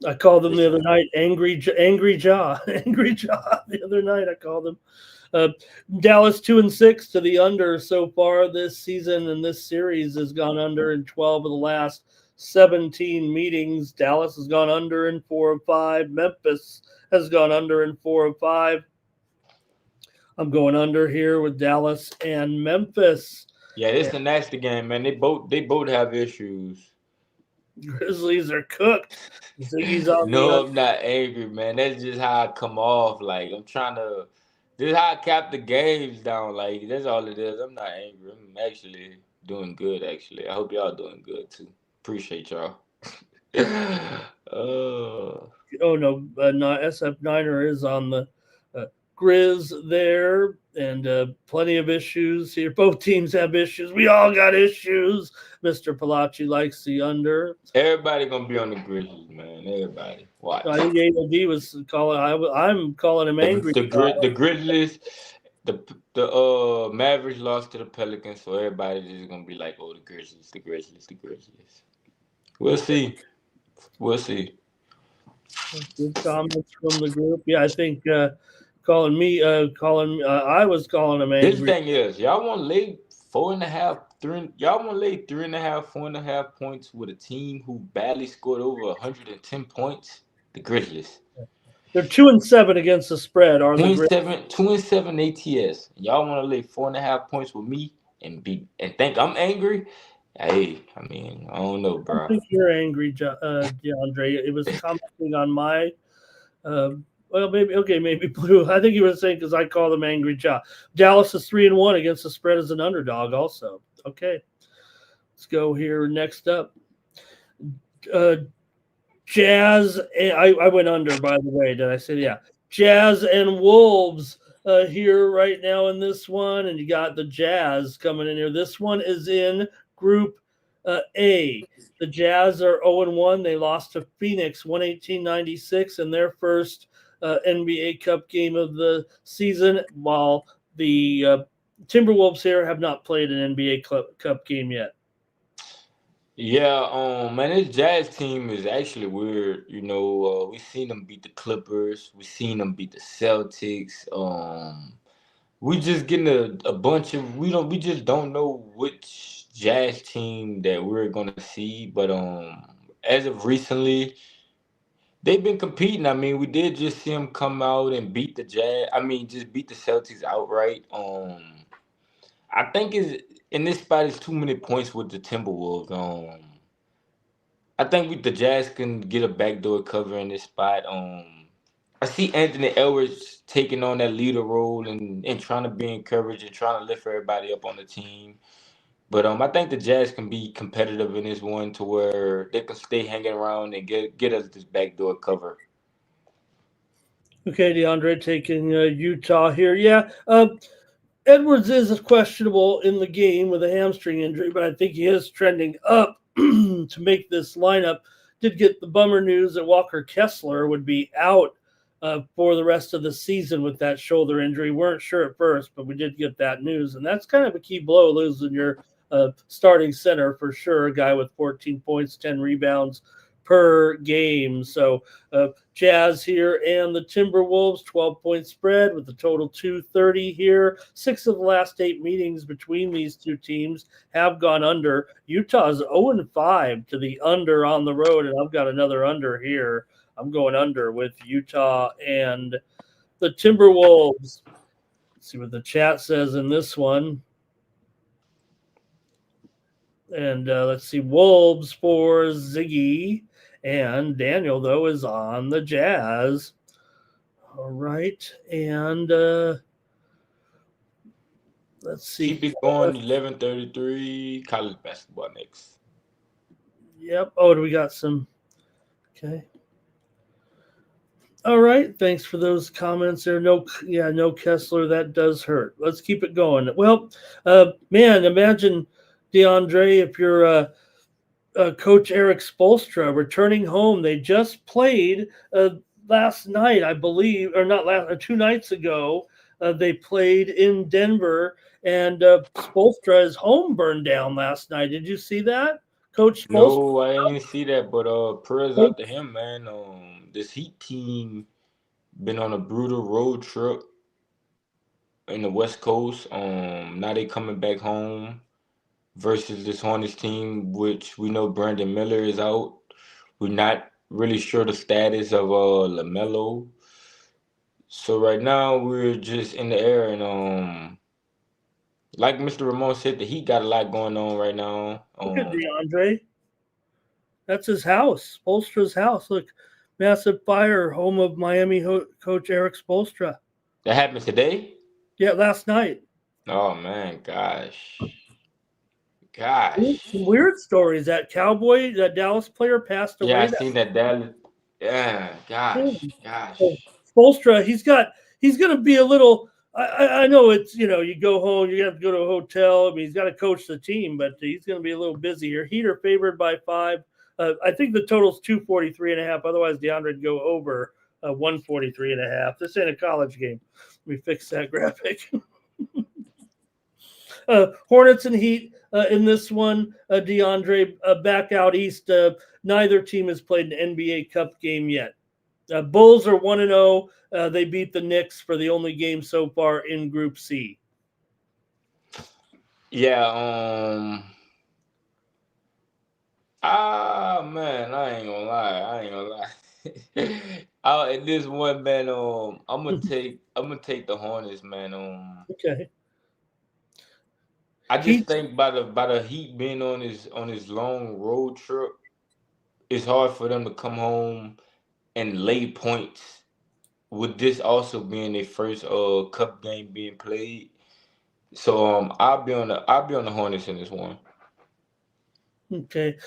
I called them the other night, Angry Jaw. Angry Jaw the other night I called them. Dallas 2-6 to the under so far this season, and this series has gone under in 12 of the last 17 meetings. Dallas has gone under in 4 of 5. Memphis has gone under in 4 of 5. I'm going under here with Dallas and Memphis. Yeah, it's a nasty game, man. They both have issues. Grizzlies are cooked. Ziggy's on No, I'm not angry, man. That's just how I come off. Like this is how I cap the games down. Like that's all it is. I'm not angry. I'm actually Doing good, actually. I hope y'all doing good too. Appreciate y'all. uh, Oh no, not SF Niner is on the uh, Grizz there, and plenty of issues here. Both teams have issues. We all got issues. Mr. Palachi likes the under. everybody gonna be on the Grizzlies, man. Everybody, watch. I think AOD was calling. I'm calling him angry. The Grizzlies, the Mavericks lost to the Pelicans, so everybody just gonna be like, oh, the Grizzlies, the Grizzlies, the Grizzlies. We'll see. We'll see. Good comments from the group. Yeah, I think I was calling him This angry. thing is, y'all want to lay 4.5, three. Y'all want to lay 3.5, 4.5 points with a team who badly scored over 110 points. The Grizzlies. They're 2-7 against the spread. Are the Grizz? 2-7 ATS. Y'all want to lay 4.5 points with me and think I'm angry? Hey, I mean, I don't know, I don't bro. think you're angry, DeAndre. It was commenting on my. Uh, well, maybe Blue. I think you were saying because I call them angry Jaw. Dallas is 3-1 against the spread as an underdog. Also, okay. Let's go here. Next up, uh, Jazz. I went under, by the way. Did I say yeah? Jazz and Wolves here right now in this one, and you got the Jazz coming in here. This one is in Group A. The Jazz are 0-1. They lost to Phoenix 118-96 in their first NBA Cup game of the season, while the Timberwolves here have not played an NBA Cup game yet. Yeah, man, this Jazz team is actually weird. We seen them beat the Clippers. We seen them beat the Celtics. We just getting a bunch of we just don't know which Jazz team that we're gonna see. But as of recently, they've been competing. I mean, we did just see them come out and beat the Jazz. I mean, just beat the Celtics outright. I think is in this spot is too many points with the Timberwolves. I think the Jazz can get a backdoor cover in this spot. I see Anthony Edwards taking on that leader role and trying to be encouraged and trying to lift everybody up on the team. But I think the Jazz can be competitive in this one to where they can stay hanging around and get us this backdoor cover. Okay, DeAndre taking Utah here. Yeah, Edwards is questionable in the game with a hamstring injury, but I think he is trending up to make this lineup. Did get the bummer news that Walker Kessler would be out for the rest of the season with that shoulder injury. Weren't sure at first, but we did get that news, and that's kind of a key blow, losing your starting center for sure. A guy with 14 points, 10 rebounds per game. So Jazz here and the Timberwolves, 12-point spread with a total 230 here. 6 of the last 8 meetings between these two teams have gone under. Utah's 0-5 to the under on the road, and I've got another under here. I'm going under with Utah and the Timberwolves. Let's see what the chat says in this one. And let's see, Wolves for Ziggy. And Daniel, though, is on the Jazz. All right. And let's see. Keep it going. 11:33. College basketball next. Yep. Oh, do we got some? Okay. All right. Thanks for those comments there. No Kessler. That does hurt. Let's keep it going. Well, man, imagine, DeAndre, if you're Coach Eric Spoelstra returning home. They just played last night, I believe, or not last, 2 nights ago. They played in Denver, and Spoelstra's home burned down last night. Did you see that, Coach Spoelstra? No, I ain't see that, but prayers out to him, man. This Heat team been on a brutal road trip in the West Coast. Now they coming back home versus this Hornets team, which we know Brandon Miller is out. We're not really sure the status of LaMelo. So right now we're just in the air, and like Mr. Ramon said, the Heat got a lot going on right now. Look at DeAndre. That's his house, Spoelstra's house. Look, massive fire, home of Miami coach Eric Spoelstra. That happened today? Yeah, last night. Oh man, gosh. Gosh. Some weird stories. That Cowboy, that Dallas player passed Yeah, I away. seen that Dallas. Yeah, So gosh. Spolstra, he's going to be a little. I know it's you go home, you have to go to a hotel. I mean, he's got to coach the team, but he's going to be a little busy here. Heater favored by 5. I think the total's 243.5. Otherwise, DeAndre would go over 143.5. This ain't a college game. Let me fix that graphic. Hornets and Heat in this one. DeAndre back out east. Neither team has played an NBA Cup game yet. Bulls are 1-0. They beat the Knicks for the only game so far in Group C. Yeah, man, I ain't gonna lie. In this one, man, I'm gonna take the Hornets, man. Okay. I just Heat. think by the Heat being on his long road trip, it's hard for them to come home and lay points. With this also being their first cup game being played, so I'll be on the Hornets in this one. Okay.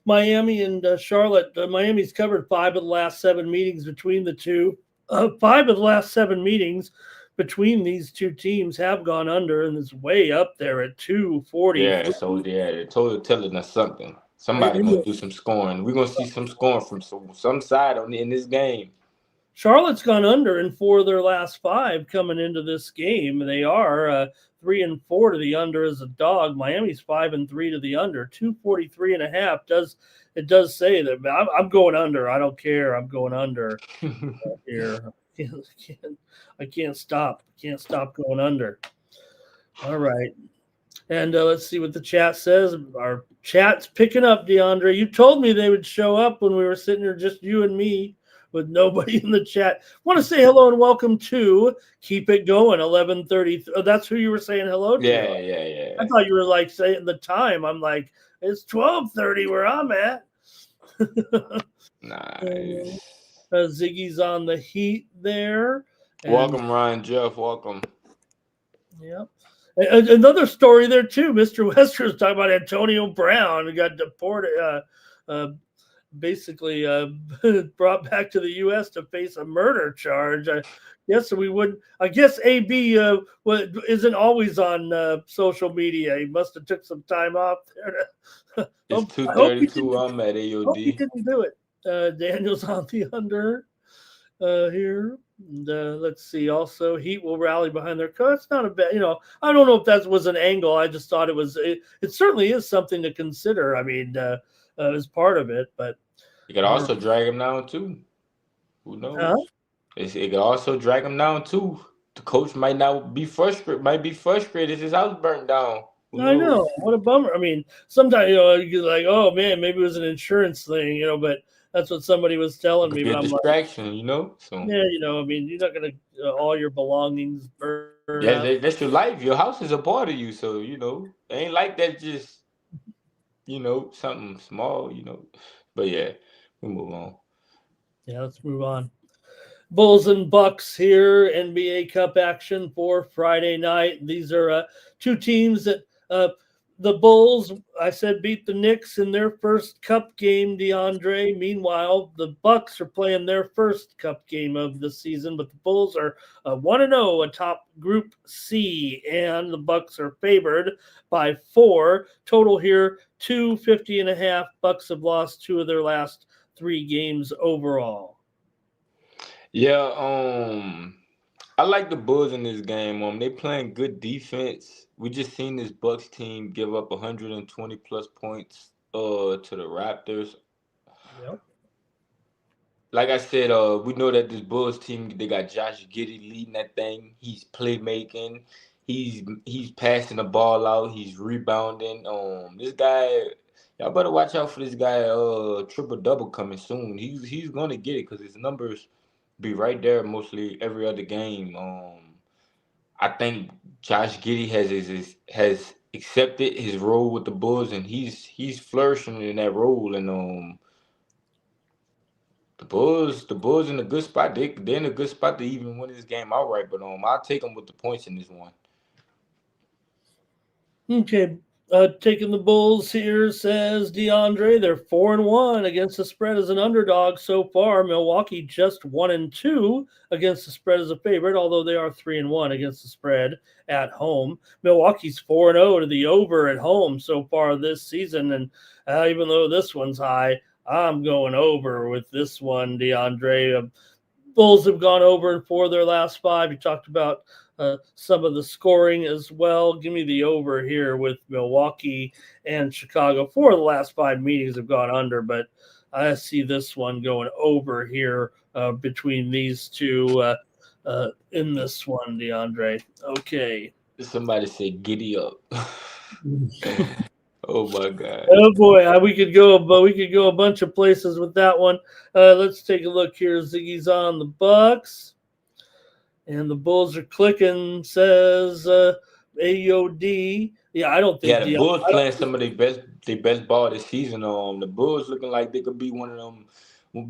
Miami and Charlotte. Miami's covered 5 of the last 7 meetings between the two. 5 of the last 7 meetings between these two teams have gone under, and it's way up there at 240. Yeah, so yeah, they're totally telling us something. Somebody gonna do some scoring. We're gonna see some scoring from some side in this game. Charlotte's gone under in 4 of their last 5 coming into this game. They are 3-4 to the under as a dog. Miami's 5-3 to the under. 243.5 does say that I'm going under. I don't care. I'm going under here. I can't stop. Can't stop going under. All right. And let's see what the chat says. Our chat's picking up, DeAndre. You told me they would show up when we were sitting here, just you and me, with nobody in the chat. Want to say hello and welcome to Keep It Going, 11:30. Oh, that's who you were saying hello to. Yeah. I thought you were like saying the time. I'm like, it's 12:30 where I'm at. Nice. Ziggy's on the Heat there. And, Welcome, Ryan Jeff. Welcome. Yep. Another story there too. Mr. Wester was talking about Antonio Brown who got deported, basically brought back to the U.S. to face a murder charge. Yes, we would. I guess AB isn't always on social media. He must have took some time off there. It's 2:32. I'm at Hope he AOD. didn't do it. Daniel's on the under here. And, let's see. Also, Heat will rally behind their coach. It's not a bad. I don't know if that was an angle. I just thought it was. It certainly is something to consider. I mean, as part of it, but You could also drag him down too. Who knows? Huh? It could also drag him down too. The coach might not be frustrated. Might be frustrated if his house burnt down. Who I know. knows? What a bummer. I mean, sometimes you're like, oh man, maybe it was an insurance thing, but that's what somebody was telling Could me. be a But I'm like, distraction. So yeah, I mean, you're not gonna all your belongings burn yeah, out. that's your life. Your house is a part of you. So it ain't like that. Just something small. But yeah, we move on. Yeah, let's move on. Bulls and Bucks here, NBA Cup action for Friday night. These are two teams that the Bulls, I said, beat the Knicks in their first Cup game, DeAndre. Meanwhile, the Bucks are playing their first Cup game of the season, but the Bulls are 1-0 atop Group C, and the Bucks are favored by 4. Total here, 250.5. Bucks have lost 2 of their last 3 games overall. Yeah, I like the Bulls in this game. They playing good defense. We just seen this Bucks team give up 120 plus points to the Raptors. Yep. Like I said, we know that this Bulls team, they got Josh Giddey leading that thing. He's playmaking. He's passing the ball out. He's rebounding. This guy, y'all better watch out for this guy. Triple double coming soon. He's gonna get it because his numbers be right there mostly every other game. I think Josh Giddey has accepted his role with the Bulls, and he's flourishing in that role. And the Bulls in a good spot. They're in a good spot to even win this game outright. But I'll take them with the points in this one. Okay. Taking the Bulls here, says DeAndre. They're 4-1 against the spread as an underdog so far. Milwaukee just 1-2 against the spread as a favorite, although they are 3-1 against the spread at home. Milwaukee's 4-0 to the over at home so far this season, and even though this one's high, I'm going over with this one, DeAndre. Bulls have gone over in 4 of their last 5. You talked about some of the scoring as well. Give me the over here with Milwaukee and Chicago. 4 of the last 5 meetings have gone under, but I see this one going over here between these two in this one, DeAndre. Okay. Somebody say giddy up. Oh my God. Oh boy, we could go a bunch of places with that one. Let's take a look here. Ziggy's on the Bucks, and the Bulls are clicking. Says AOD. Yeah, I don't think. Yeah, the Bulls playing some of their best ball this season. The Bulls looking like they could be one of them,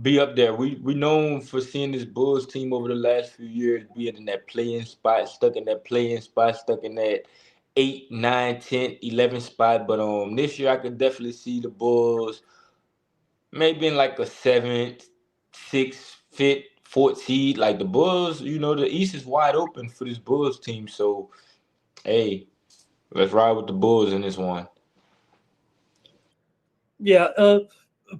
be up there. We known for seeing this Bulls team over the last few years being in that play-in spot, stuck in that 8, 9, 10, 11 spot. But this year I could definitely see the Bulls maybe in like a 7th, 6th, 5th, 4th seed. Like the Bulls, the East is wide open for this Bulls team. So, hey, let's ride with the Bulls in this one. Yeah,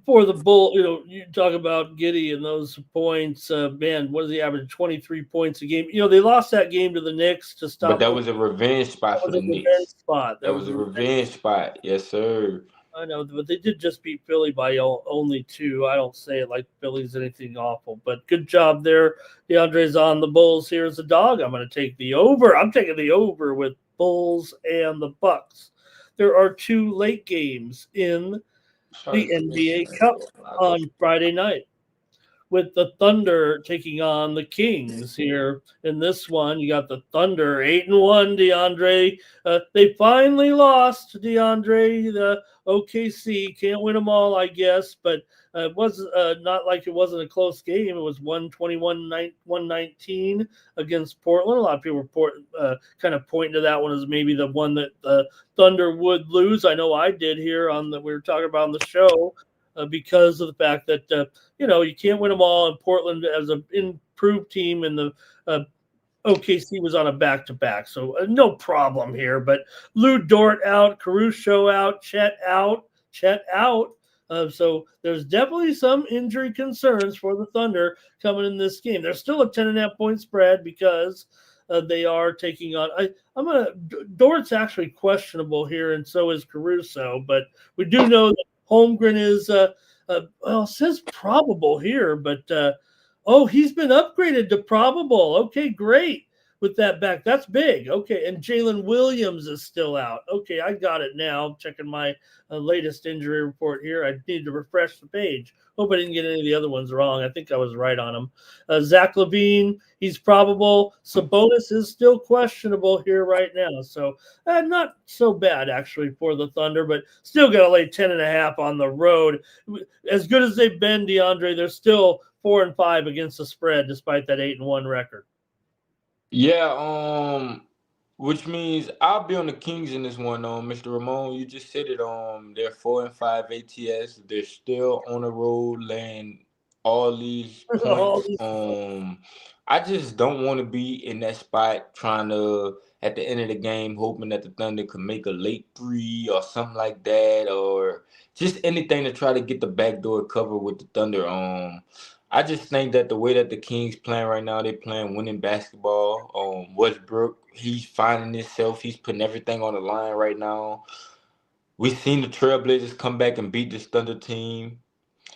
for the Bull, you talk about Giddey and those points. Man, what is the average? 23 points a game. They lost that game to the Knicks to stop. But that was a revenge spot for the Knicks. That was a revenge spot. Yes, sir. I know, but they did just beat Philly by only 2. I don't say it like Philly's anything awful, but good job there. DeAndre's on the Bulls. Here's a dog. I'm going to take the over. I'm taking the over with Bulls and the Bucks. There are 2 late games in the NBA Cup on Friday night, with the Thunder taking on the Kings here. In this one, you got the Thunder 8-1, DeAndre. They finally lost, DeAndre. The OKC can't win them all, I guess, but it was not like it wasn't a close game. It was 121-119 against Portland. A lot of people were kind of pointing to that one as maybe the one that the Thunder would lose. I know I did here we were talking about on the show. Because of the fact that, you can't win them all. And Portland, as an improved team, and the OKC was on a back-to-back. So no problem here. But Lou Dort out, Caruso out, Chet out. So there's definitely some injury concerns for the Thunder coming in this game. There's still a 10.5-point spread because they are taking on. Dort's actually questionable here, and so is Caruso. But we do know that Holmgren is, it says probable here, but he's been upgraded to probable. Okay, great with that back. That's big. Okay, and Jalen Williams is still out. Okay, I got it now. I'm checking my latest injury report here. I need to refresh the page. Hope I didn't get any of the other ones wrong. I think I was right on them. Zach LaVine, he's probable. Sabonis is still questionable here right now. So not so bad, actually, for the Thunder, but still got to lay 10.5 on the road. As good as they've been, DeAndre, they're still 4-5 against the spread, despite that 8-1 record. Yeah, which means I'll be on the Kings in this one. Mr. Ramon, you just said it. They're 4-5 ATS. They're still on the road, laying all these points. I just don't want to be in that spot trying to, at the end of the game, hoping that the Thunder could make a late 3 or something like that, or just anything to try to get the backdoor cover with the Thunder. I just think that the way that the Kings playing right now, they're playing winning basketball. Westbrook, he's finding himself. He's putting everything on the line right now. We've seen the Trailblazers come back and beat this Thunder team.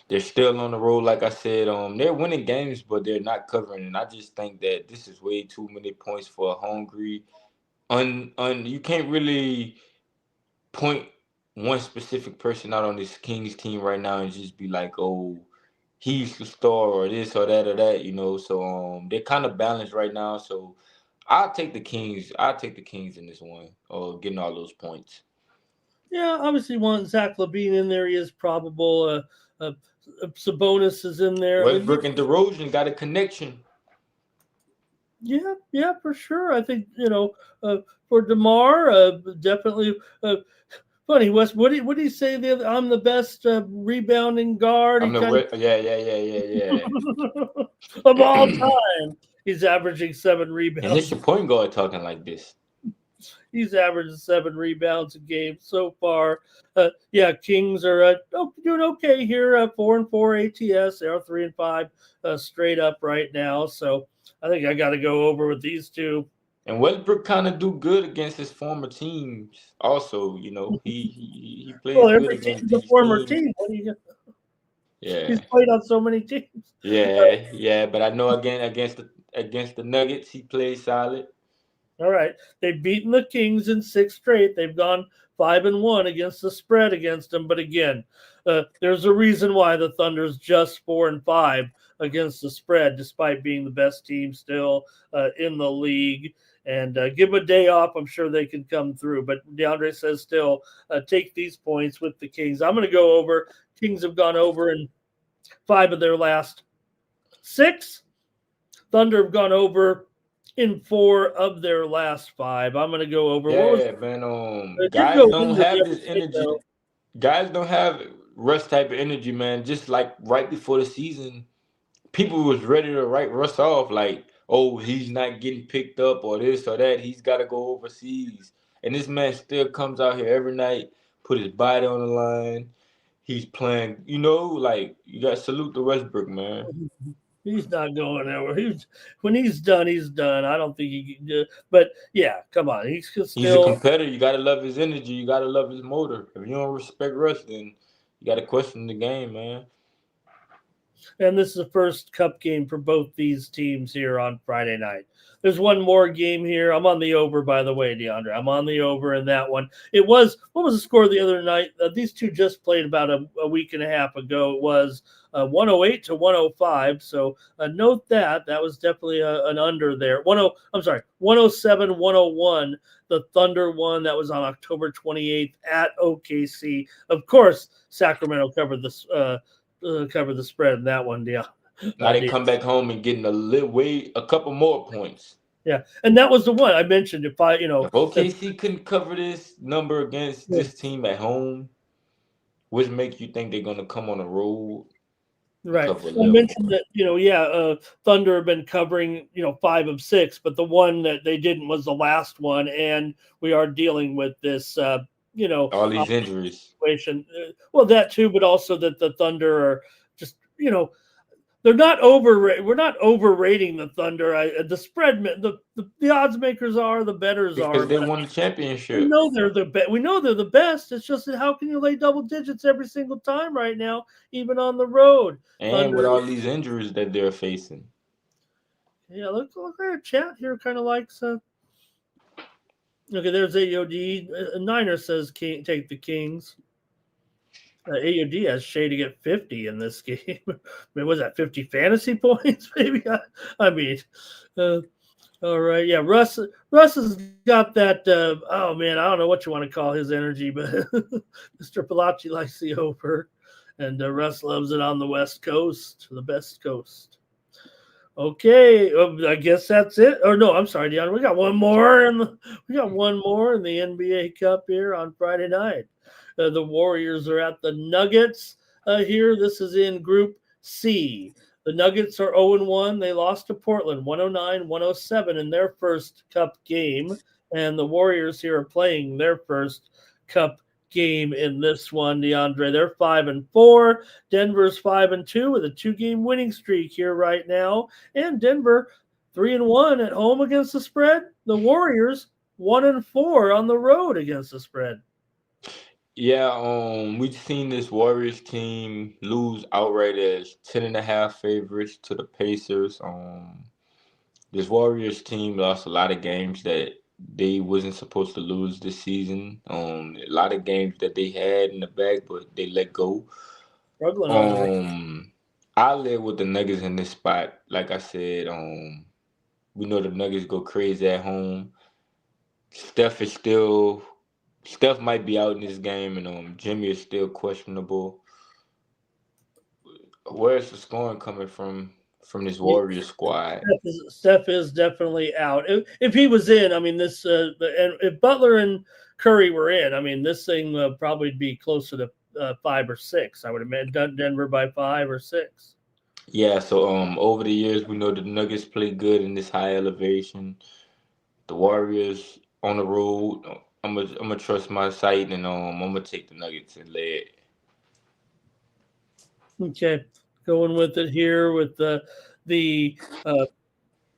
They're still on the road, like I said. They're winning games, but they're not covering. And I just think that this is way too many points for a hungry. You can't really point one specific person out on this Kings team right now and just be like, oh, he's the star or this or that. So they're kind of balanced right now. So I'll take the Kings. In this one, getting all those points. Yeah, obviously want Zach LaVine in there. He is probable. Sabonis is in there. Westbrook and DeRozan got a connection. Yeah, for sure. I think for DeMar, definitely Funny, Wes. What do you say? I'm the best rebounding guard. I'm He the kind yeah. of of all time. He's averaging 7 And it's rebounds. your point guard talking like this. He's averaging 7 rebounds a game so far. Yeah, Kings are doing okay here. 4-4 ATS. They are 3-5 straight up right now. So I think I got to go over with these two. And Westbrook kind of do good against his former teams. Also, he plays Well, good every against team's a these former teams. team. What do you? He's Yeah, played on so many teams. yeah. But I know again against the Nuggets, he plays solid. All right, they've beaten the Kings in 6 straight. They've gone 5-1 against the spread against them. But again, there's a reason why the Thunder's just 4-5 against the spread, despite being the best team still in the league. And give them a day off. I'm sure they can come through. But DeAndre says still take these points with the Kings. I'm going to go over. Kings have gone over in 5 of their last 6. Thunder have gone over in 4 of their last 5. I'm going to go over. Yeah, man. It did Guys go don't under the have other this night, energy. though. Guys don't have Russ type of energy, man. Just like right before the season, people was ready to write Russ off, like, oh, he's not getting picked up or this or that. He's got to go overseas. And this man still comes out here every night, put his body on the line. He's playing, like you got to salute the Westbrook, man. He's not going anywhere. When he's done, he's done. I don't think he can do. But yeah, come on, he can He's a still. competitor. You got to love his energy. You got to love his motor. If you don't respect Russ, then you got to question the game, man. And this is the first cup game for both these teams here on Friday night. There's one more game here. I'm on the over, by the way, DeAndre. I'm on the over in that one. What was the score the other night? These two just played about a week and a half ago. It was 108 to 105. So note that was definitely an under there. 107 101. The Thunder won. That was on October 28th at OKC. Of course, Sacramento covered this. Cover the spread in that one, yeah. Now they come back home and getting a couple more points. Yeah, and that was the one I mentioned. If OKC couldn't cover this number against this team at home, which makes you think they're gonna come on the road. right, Cover I 11 mentioned that Thunder have been covering 5 of 6, but the one that they didn't was the last one, and we are dealing with this all these injuries. situation. Well, that too, but also that the Thunder are just they're not we're not overrating the Thunder. The spread, the odds makers are, the bettors are. Because they won the We championship. know they're the best. We know they're the best. It's just that how can you lay double digits every single time right now, even on the road? And Thunder, with all these injuries that they're facing. yeah, look at our chat here. Kind of likes. Okay, there's AOD. Niner says take the Kings. AOD has Shea to get 50 in this game. I mean, was that 50 fantasy points? Maybe. I mean, all right. Yeah, Russ has got that. Oh man, I don't know what you want to call his energy, but Mr. Palachi likes the over, and Russ loves it on the West Coast, the best coast. Okay, I guess that's it. Or no, I'm sorry, Deanna. We got one more, we got one more in the NBA Cup here on Friday night. The Warriors are at the Nuggets here. This is in Group C. The Nuggets are 0-1. They lost to Portland 109-107 in their first Cup game. And the Warriors here are playing their first Cup game in this one, DeAndre. They're 5-4. Denver's 5-2 with a 2-game winning streak here right now. And Denver 3-1 at home against the spread. The Warriors 1-4 on the road against the spread. Yeah, we've seen this Warriors team lose outright as 10.5 favorites to the Pacers. This Warriors team lost a lot of games that they wasn't supposed to lose this season. A lot of games that they had in the bag, but they let go. Struggling on the I live with the Nuggets in this spot. Like I said, we know the Nuggets go crazy at home. Steph might be out in this game, and Jimmy is still questionable. Where's the scoring coming from from this Warriors squad. Steph is definitely out. If he was in, I mean, and if Butler and Curry were in, I mean, this thing probably be closer to 5 or 6. I would imagine Denver by 5 or 6. Yeah, so over the years we know the Nuggets play good in this high elevation. The Warriors on the road. I'm gonna trust my site and I'm gonna take the Nuggets and lay it. Okay, going with it here with the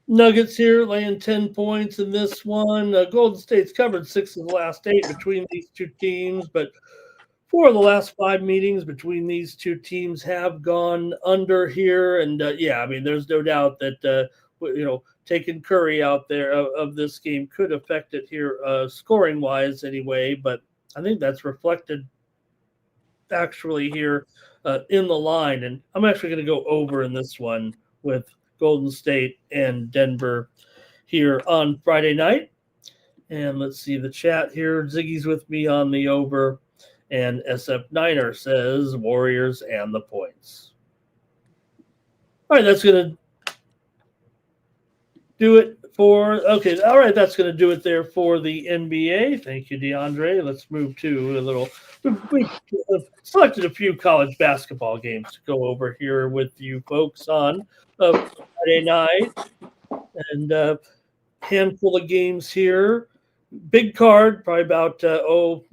Nuggets here laying 10 points in this one. Golden State's covered 6 of the last 8 between these two teams, but 4 of the last 5 meetings between these two teams have gone under here. And yeah, I mean, there's no doubt that taking Curry out there of this game could affect it here, scoring wise anyway. But I think that's reflected actually here in the line. And I'm actually going to go over in this one with Golden State and Denver here on Friday night. And let's see the chat here. Ziggy's with me on the over. And SF Niner says Warriors and the points. All right, that's going to do it for. Okay, all right, that's going to do it there for the NBA. Thank you, DeAndre. Let's move to a little. We've selected a few college basketball games to go over here with you folks on Friday night, and a handful of games here. Big card, probably about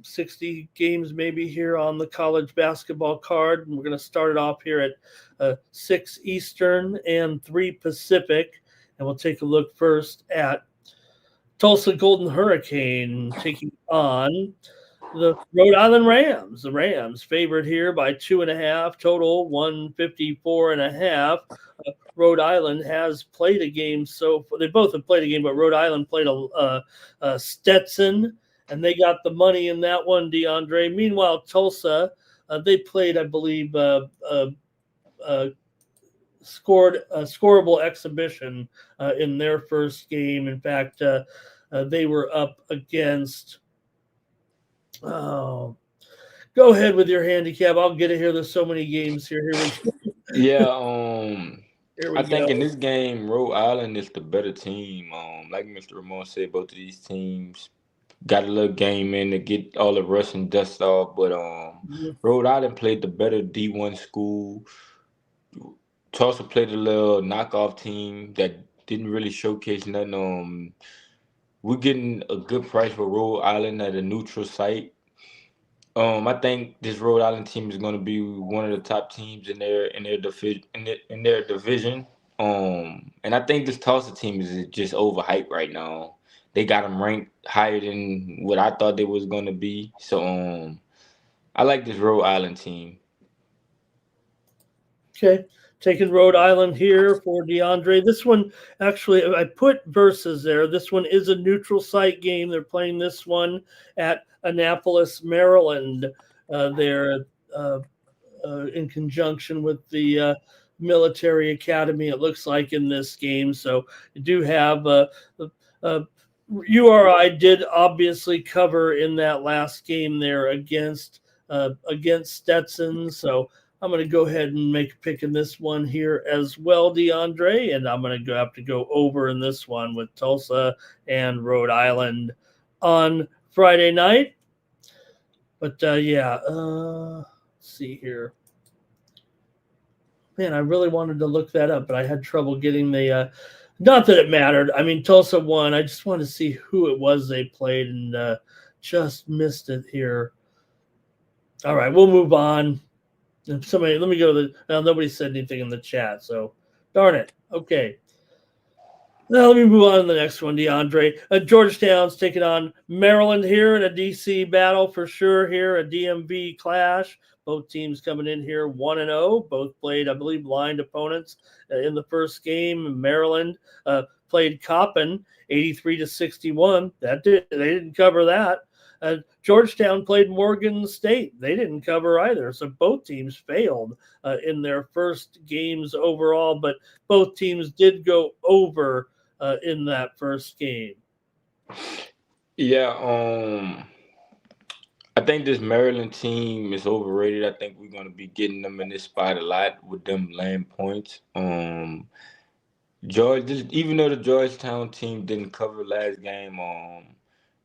60 games maybe here on the college basketball card. And we're going to start it off here at 6 Eastern and 3 Pacific. And we'll take a look first at Tulsa Golden Hurricane taking on the Rhode Island Rams. The Rams favored here by 2.5, total 154.5. Rhode Island has played a game, so they both have played a game, but Rhode Island played a Stetson, and they got the money in that one, DeAndre. Meanwhile, Tulsa, they played, I believe, scored a scoreable exhibition in their first game. In fact, they were up against. Oh, go ahead with your handicap. I'll get it here. There's so many games here. Here we go. Yeah, Here we I go. think in this game, Rhode Island is the better team. Like Mr. Ramon said, both of these teams got a little game in to get all the rust and dust off. But Rhode Island played the better D1 school. Tulsa played a little knockoff team that didn't really showcase nothing. We're getting a good price for Rhode Island at a neutral site. I think this Rhode Island team is going to be one of the top teams in their division. And I think this Tulsa team is just overhyped right now. They got them ranked higher than what I thought they was going to be. So I like this Rhode Island team. Okay, taking Rhode Island here for DeAndre. This one, actually, I put versus there. This one is a neutral site game. They're playing this one at Annapolis, Maryland. They're in conjunction with the military academy, it looks like, in this game. So you do have URI did obviously cover in that last game there against Stetson. So I'm going to go ahead and make a pick in this one here as well, DeAndre, and I'm going to have to go over in this one with Tulsa and Rhode Island on Friday night. But yeah, let's see here. Man, I really wanted to look that up, but I had trouble getting the not that it mattered. I mean, Tulsa won. I just wanted to see who it was they played and just missed it here. All right, we'll move on. Somebody, let me go to nobody said anything in the chat, so darn it. Okay. Now let me move on to the next one, DeAndre. Georgetown's taking on Maryland here in a DC battle for sure here, a DMV clash. Both teams coming in here 1-0. Both played, I believe, blind opponents in the first game. Maryland played Coppin 83-61. They didn't cover that. Georgetown played Morgan State. They didn't cover either. So both teams failed in their first games overall, but both teams did go over in that first game. Yeah, I think this Maryland team is overrated. I think we're gonna be getting them in this spot a lot with them laying points. Even though the Georgetown team didn't cover last game,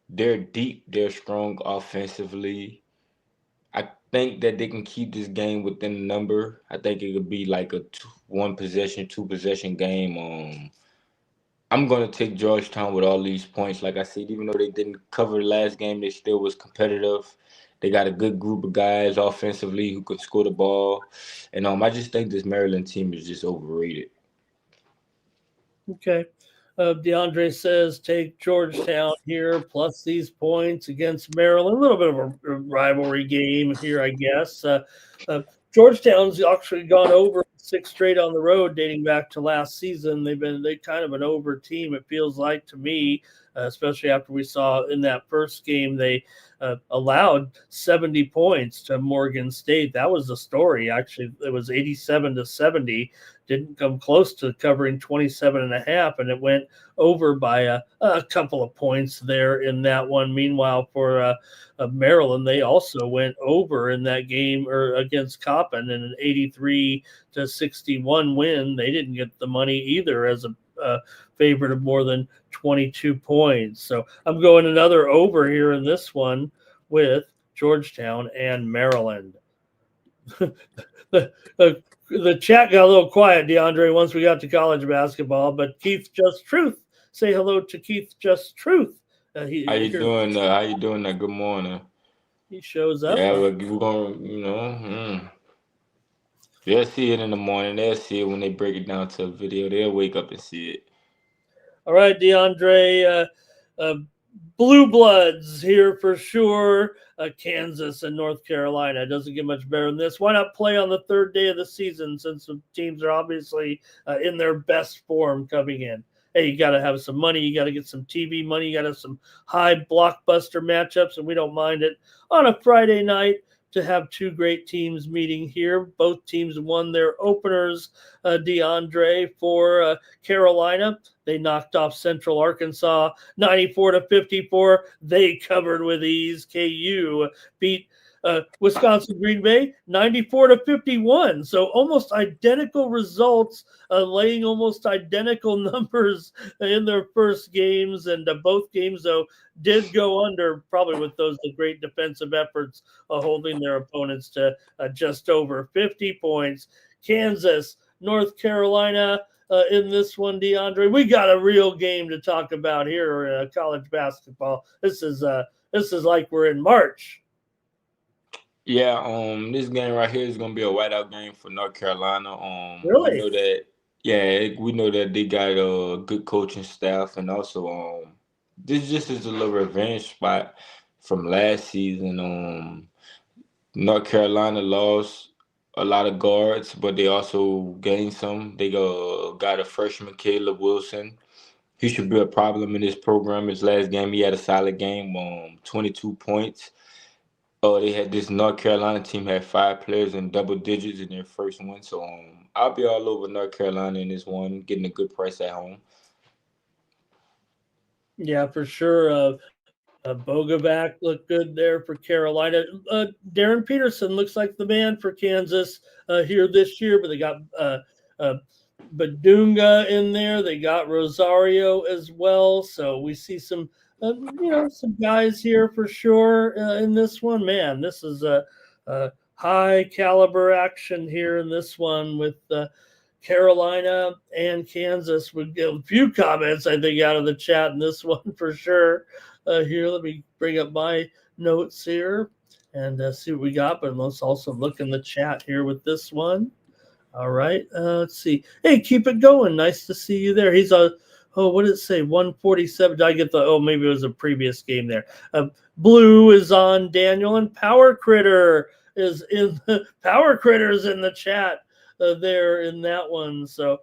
they're deep, they're strong offensively. I think that they can keep this game within the number. I think it could be like a one possession, two possession game. I'm gonna take Georgetown with all these points. Like I said, even though they didn't cover the last game, they still was competitive. They got a good group of guys offensively who could score the ball, and I just think this Maryland team is just overrated. Okay. DeAndre says take Georgetown here plus these points against Maryland. A little bit of a rivalry game here, I guess. Georgetown's actually gone over 6 straight on the road, dating back to last season. They kind of an over team. It feels like to me, especially after we saw in that first game they allowed 70 points to Morgan State. That was the story. Actually, it was 87-70. Didn't come close to covering 27.5, and it went over by a couple of points there in that one. Meanwhile, for Maryland, they also went over in that game or against Coppin in an 83-61 win. They didn't get the money either as a favorite of more than 22 points. So I'm going another over here in this one with Georgetown and Maryland. The chat got a little quiet, DeAndre, once we got to college basketball. But Keith Just Truth, say hello to Keith Just Truth. How you doing? How you doing? Good morning. He shows up. Yeah, we're gonna, they'll see it in the morning. They'll see it when they break it down to a video. They'll wake up and see it. All right, DeAndre. Blue Bloods here for sure. Kansas and North Carolina. It doesn't get much better than this. Why not play on the third day of the season since the teams are obviously in their best form coming in? Hey, you got to have some money. You got to get some TV money. You got to have some high blockbuster matchups, and we don't mind it on a Friday night to have two great teams meeting here. Both teams won their openers, DeAndre, for Carolina. They knocked off Central Arkansas 94-54. They covered with ease. KU beat Wisconsin Green Bay 94-51. So almost identical results, laying almost identical numbers in their first games. And both games, though, did go under, probably with those great defensive efforts, holding their opponents to just over 50 points. Kansas, North Carolina. In this one, DeAndre, we got a real game to talk about here. College basketball. This is like we're in March. Yeah, this game right here is gonna be a whiteout game for North Carolina. Really? We know that. Yeah, we know that they got a good coaching staff, and also this just is a little revenge spot from last season. North Carolina lost a lot of guards, but they also gained some. They got a freshman, Caleb Wilson. He should be a problem in this program. His last game, he had a solid game, 22 points. They had this North Carolina team had 5 players in double digits in their first win. So I'll be all over North Carolina in this one, getting a good price at home. Yeah, for sure. Bogovac looked good there for Carolina. Darren Peterson looks like the man for Kansas here this year, but they got Badunga in there. They got Rosario as well. So we see some guys here for sure in this one. Man, this is a high caliber action here in this one with Carolina and Kansas. Would get a few comments, I think, out of the chat in this one for sure. Here, let me bring up my notes here and see what we got. But let's also look in the chat here with this one. All right, let's see. Hey, keep it going. Nice to see you there. He's what did it say? 147. Did I get maybe it was a previous game there. Blue is on Daniel, and Power Critter is in Power Critter's in the chat there in that one. So,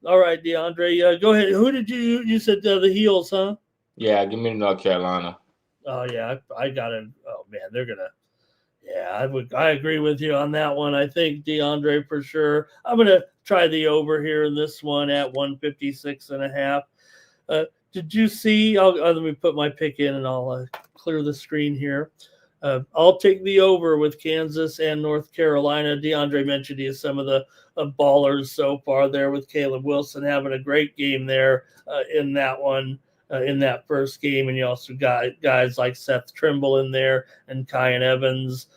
all right, DeAndre, go ahead. Who did you said the Heels, huh? Yeah, give me North Carolina. Oh yeah, I got it. Oh man, they're gonna. Yeah, I agree with you on that one. I think DeAndre for sure. I'm gonna try the over here in this one at 156.5. Did you see? Let me put my pick in and I'll clear the screen here. I'll take the over with Kansas and North Carolina. DeAndre mentioned he has some of the ballers so far there with Caleb Wilson having a great game there in that one. In that first game, and you also got guys like Seth Trimble in there and Kyan Evans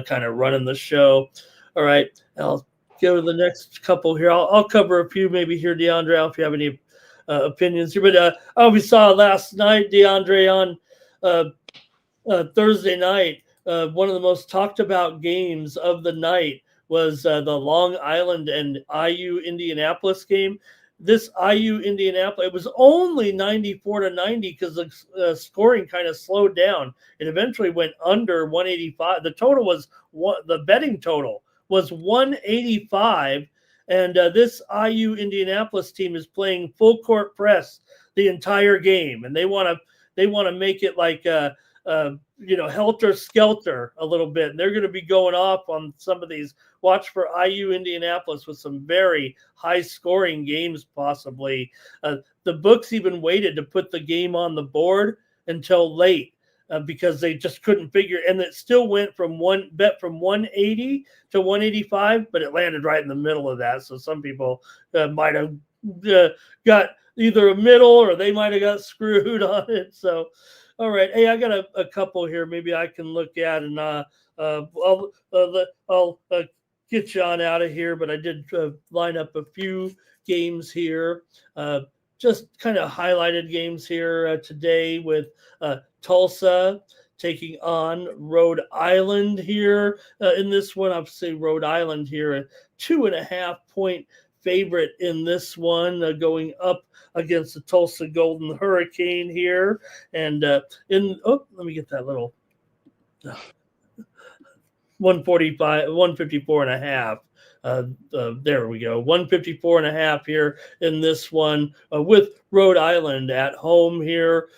kind of running the show. All right, I'll go to the next couple here. I'll cover a few maybe here, DeAndre, if you have any opinions here. But we saw last night, DeAndre, on Thursday night, one of the most talked about games of the night was the Long Island and IU Indianapolis game. This IU Indianapolis, it was only 94-90 because the scoring kind of slowed down. It eventually went under 185. The total was the betting total was 185, and this IU Indianapolis team is playing full court press the entire game, and they want to make it like helter skelter a little bit, and they're going to be going off on some of these. Watch for IU Indianapolis with some very high scoring games possibly. The books even waited to put the game on the board until late because they just couldn't figure, and it still went from 180 to 185, but it landed right in the middle of that. So some people might have got either a middle or they might have got screwed on it. So all right. Hey, I got a couple here. Maybe I can look at, and I'll get you on out of here. But I did line up a few games here, just kind of highlighted games here today with Tulsa taking on Rhode Island here. In this one, I'll say Rhode Island here, a 2.5-point favorite in this one, going up against the Tulsa Golden Hurricane here. And let me get that little 154.5. There we go. 154.5 here in this one with Rhode Island at home here,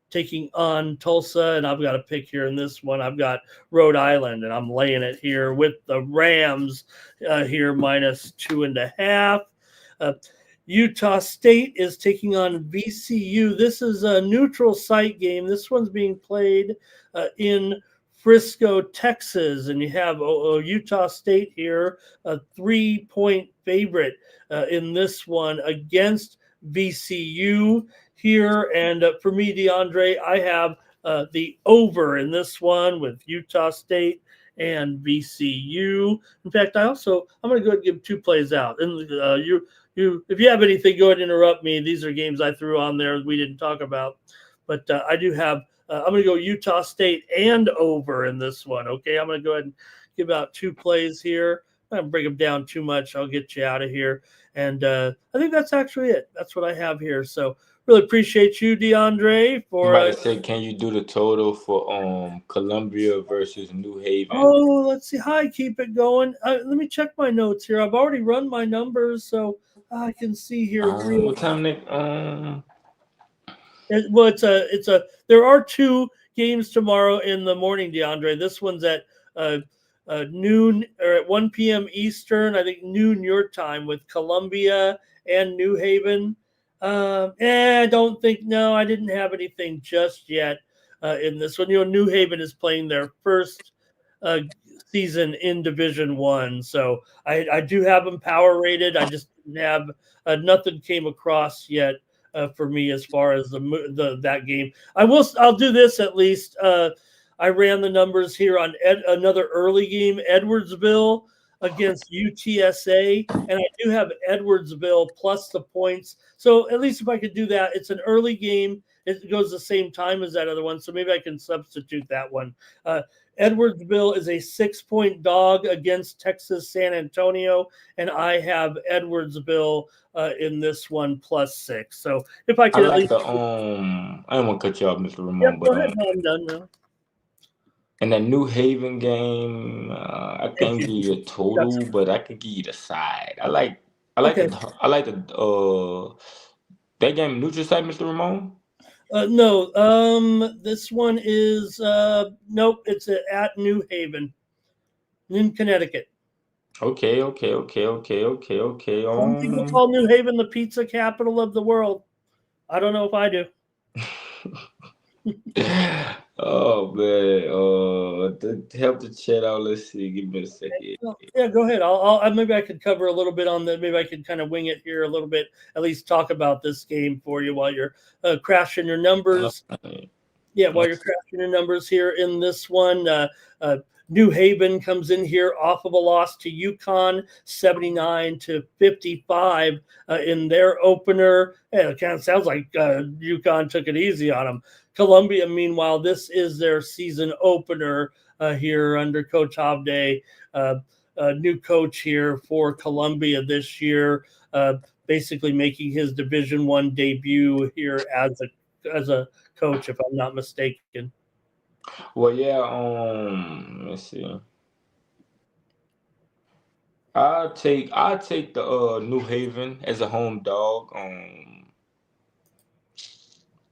taking on Tulsa. And I've got a pick here in this one. I've got Rhode Island, and I'm laying it here with the Rams here minus 2.5. Utah State is taking on VCU. This is a neutral site game. This one's being played in Frisco, Texas, and you have Utah State here, a 3-point favorite in this one against VCU here. And for me, DeAndre, I have the over in this one with Utah State and VCU. In fact, I'm going to go ahead and give 2 plays out. And if you have anything, go ahead and interrupt me. These are games I threw on there we didn't talk about. But I do have I'm going to go Utah State and over in this one. Okay, I'm going to go ahead and give out 2 plays here. I'm going to bring them down too much. I'll get you out of here. And I think that's actually it. That's what I have here. So really appreciate you, DeAndre. For I said, can you do the total for Columbia versus New Haven? Oh, let's see. Hi, keep it going. Let me check my notes here. I've already run my numbers, so I can see here. What time, Nick? There are 2 games tomorrow in the morning, DeAndre. This one's at noon or at 1 p.m. Eastern, I think noon your time, with Columbia and New Haven. I didn't have anything just yet in this one. New Haven is playing their first season in Division I, so I do have them power rated. I just didn't have nothing came across yet for me as far as that game. I'll do this at least. I ran the numbers here on another early game, Edwardsville against UTSA, and I do have Edwardsville plus the points. So at least if I could do that, it's an early game. It goes the same time as that other one, so maybe I can substitute that one. Edwardsville is a 6-point dog against Texas San Antonio, and I have Edwardsville in this one plus 6. So if I could, I don't want to cut you off, Mr. Ramon, go ahead. No, I'm done now. In that New Haven game, I can't give you a total, but I can give you the side. I like the that game neutral side, Mr. Ramon. No, this one is nope. It's at New Haven, in Connecticut. Okay. Some people call New Haven the pizza capital of the world. I don't know if I do. Oh man, to help the chat out. Let's see. Give me a second. Well, yeah, go ahead. Maybe I could cover a little bit on that. Maybe I could kind of wing it here a little bit. At least talk about this game for you while you're crashing your numbers. Yeah, while you're crafting your numbers here in this one, uh, New Haven comes in here off of a loss to UConn, 79-55 in their opener. Yeah, it kind of sounds like UConn took it easy on them. Columbia, meanwhile, this is their season opener here under Coach Hovde, new coach here for Columbia this year, basically making his Division I debut here as a coach, if I'm not mistaken. Well, yeah. Let's see. I'll take the New Haven as a home dog.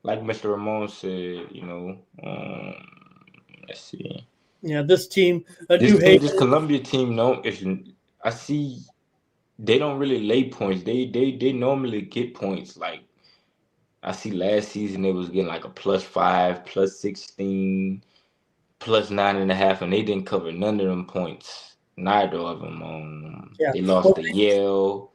Like Mr. Ramon said, let's see. Yeah, this team, This New team, this Haven, Columbia team, no, is I see they don't really lay points. They normally get points. Like I see last season, they was getting like a +5, +16, +9.5, and they didn't cover none of them points. Neither of them. yeah. They lost Well, to Yale.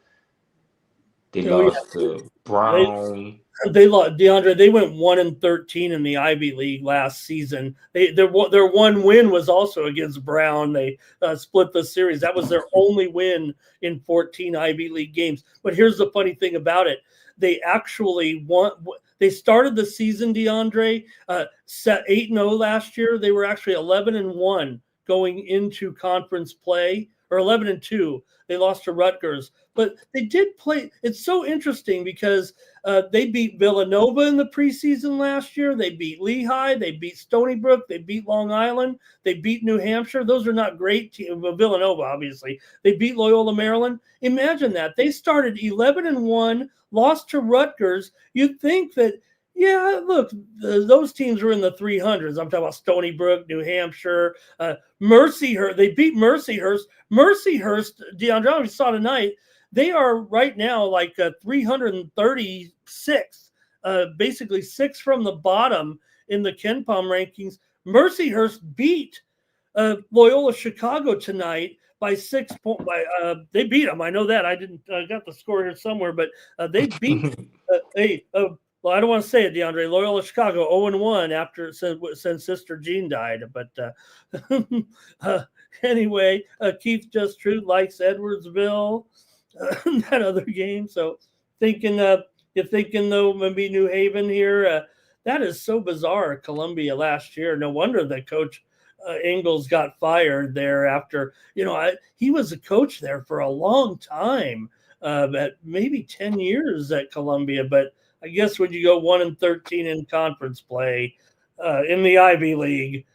They yeah, lost to Brown. they lost DeAndre. They went 1-13 in the Ivy League last season. Their one win was also against Brown. They split the series. That was their only win in 14 Ivy League games. But here's the funny thing about it: they actually won. They started the season, DeAndre, set 8-0 last year. They were actually 11-1 going into conference play, or 11-2. They lost to Rutgers, but they did play. It's so interesting because they beat Villanova in the preseason last year. They beat Lehigh. They beat Stony Brook. They beat Long Island. They beat New Hampshire. Those are not great teams. Well, Villanova, obviously. They beat Loyola Maryland. Imagine that. They started 11-1, lost to Rutgers. You'd think that, yeah, look, those teams were in the 300s. I'm talking about Stony Brook, New Hampshire, Mercyhurst. They beat Mercyhurst. Mercyhurst, DeAndre, we saw tonight, they are right now like 336, basically six from the bottom in the KenPom rankings. Mercyhurst beat Loyola Chicago tonight by 6 points. They beat them. I know that. I didn't got the score here somewhere, but they beat. Well, I don't want to say it, DeAndre. Loyola Chicago 0-1 after since Sister Jean died. But anyway, Keith Just True likes Edwardsville, that other game. So you're thinking though maybe New Haven here. That is so bizarre. Columbia last year. No wonder that coach Ingles got fired there after he was a coach there for a long time, at maybe 10 years at Columbia, but. I guess when you go 1-13 in conference play in the Ivy League,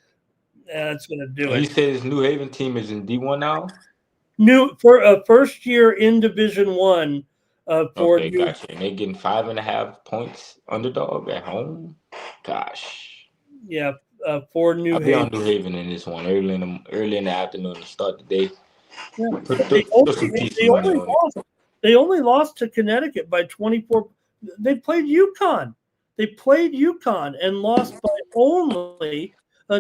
that's going to do And you it. said this New Haven team is in D1 now? New for first year in Division I for Okay, New. gotcha. And they're getting 5.5 points underdog at home. Gosh, Yeah, for New I'll be Haven. on New Haven in this one early in the afternoon to start the day. Yeah, Put, but put, put some decent money on it. they only lost to Connecticut by 24. They played UConn. They played UConn and lost by only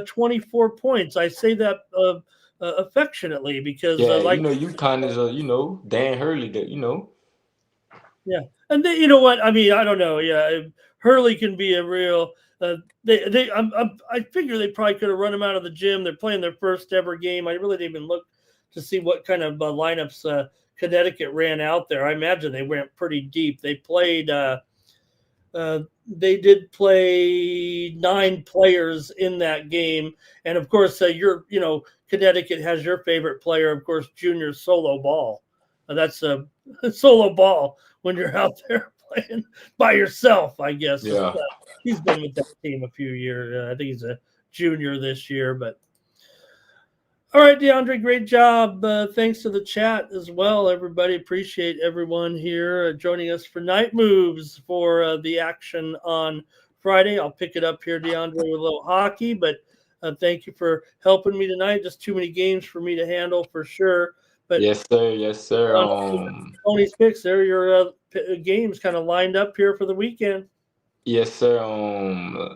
24 points. I say that affectionately because, Yeah, like, UConn is Dan Hurley that yeah, and they, you know what? I mean, I don't know. Yeah, Hurley can be a real. I figure they probably could have run him out of the gym. They're playing their first ever game. I really didn't even look to see what kind of lineups Connecticut ran out there. I imagine they went pretty deep. They played. They did play 9 players in that game, and of course, Connecticut has your favorite player, of course, Junior Solo Ball. That's a solo ball when you're out there playing by yourself. I guess yeah. he's been with that team a few years. I think he's a junior this year, but. All right, DeAndre, great job. Thanks to the chat as well, everybody. Appreciate everyone here joining us for Night Moves for the action on Friday. I'll pick it up here, DeAndre, with a little hockey, but thank you for helping me tonight. Just too many games for me to handle for sure. But Yes, sir. Yes, sir. Tony's picks, there are your games kind of lined up here for the weekend. Yes, sir.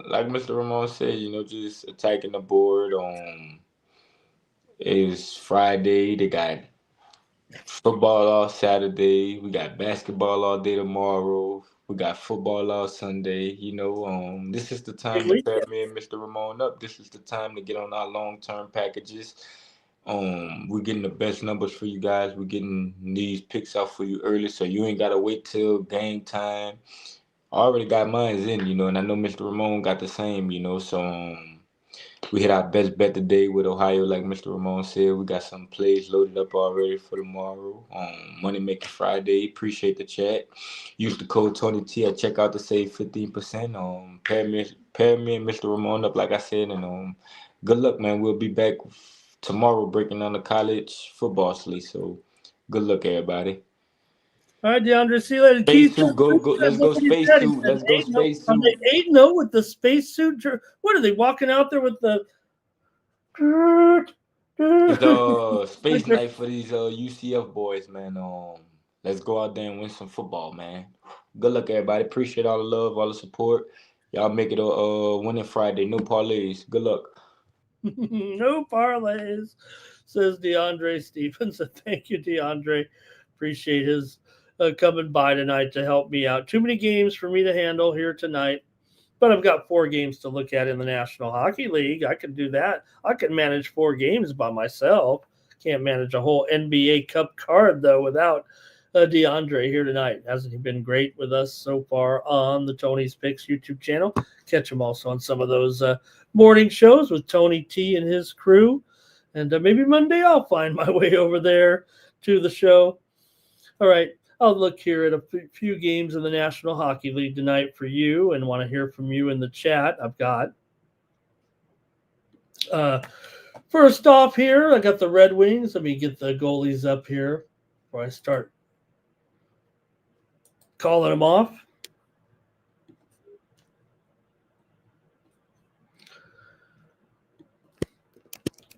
Like Mr. Ramon said, just attacking the board. It's Friday. They got football all Saturday. We got basketball all day tomorrow. We got football all Sunday. This is the Big time to pair weekend. me and Mr. Ramon up. This is the time to get on our long-term packages. We're getting the best numbers for you guys. We're getting these picks out for you early, so you ain't gotta wait till game time. I already got mine in, and I know Mr. Ramon got the same, so we hit our best bet today with Ohio, like Mr. Ramon said. We got some plays loaded up already for tomorrow. Money Making Friday. Appreciate the chat. Use the code Tony T at checkout to save 15%. Pair me and Mr. Ramon up, like I said, and good luck, man. We'll be back tomorrow breaking down the college football slate. So good luck, everybody. All right, DeAndre, see you later. Space Keith, suit, go, go. Let's look go what he space said. He suit. said Let's go 8-0. space Are suit. they 8-0 with the space suit? What are they walking out there with the? It's space night for these UCF boys, man. Let's go out there and win some football, man. Good luck, everybody. Appreciate all the love, all the support. Y'all make it a winning Friday. No parlays. Good luck. No parlays, says DeAndre Stevenson. Thank you, DeAndre. Appreciate his coming by tonight to help me out. Too many games for me to handle here tonight, but I've got 4 games to look at in the National Hockey League. I can do that. I can manage 4 games by myself. Can't manage a whole NBA Cup card, though, without DeAndre here tonight. Hasn't he been great with us so far on the Tony's Picks YouTube channel? Catch him also on some of those morning shows with Tony T and his crew. And maybe Monday I'll find my way over there to the show. All right. I'll look here at a few games in the National Hockey League tonight for you and want to hear from you in the chat. I've got first off here, I got the Red Wings. Let me get the goalies up here before I start calling them off.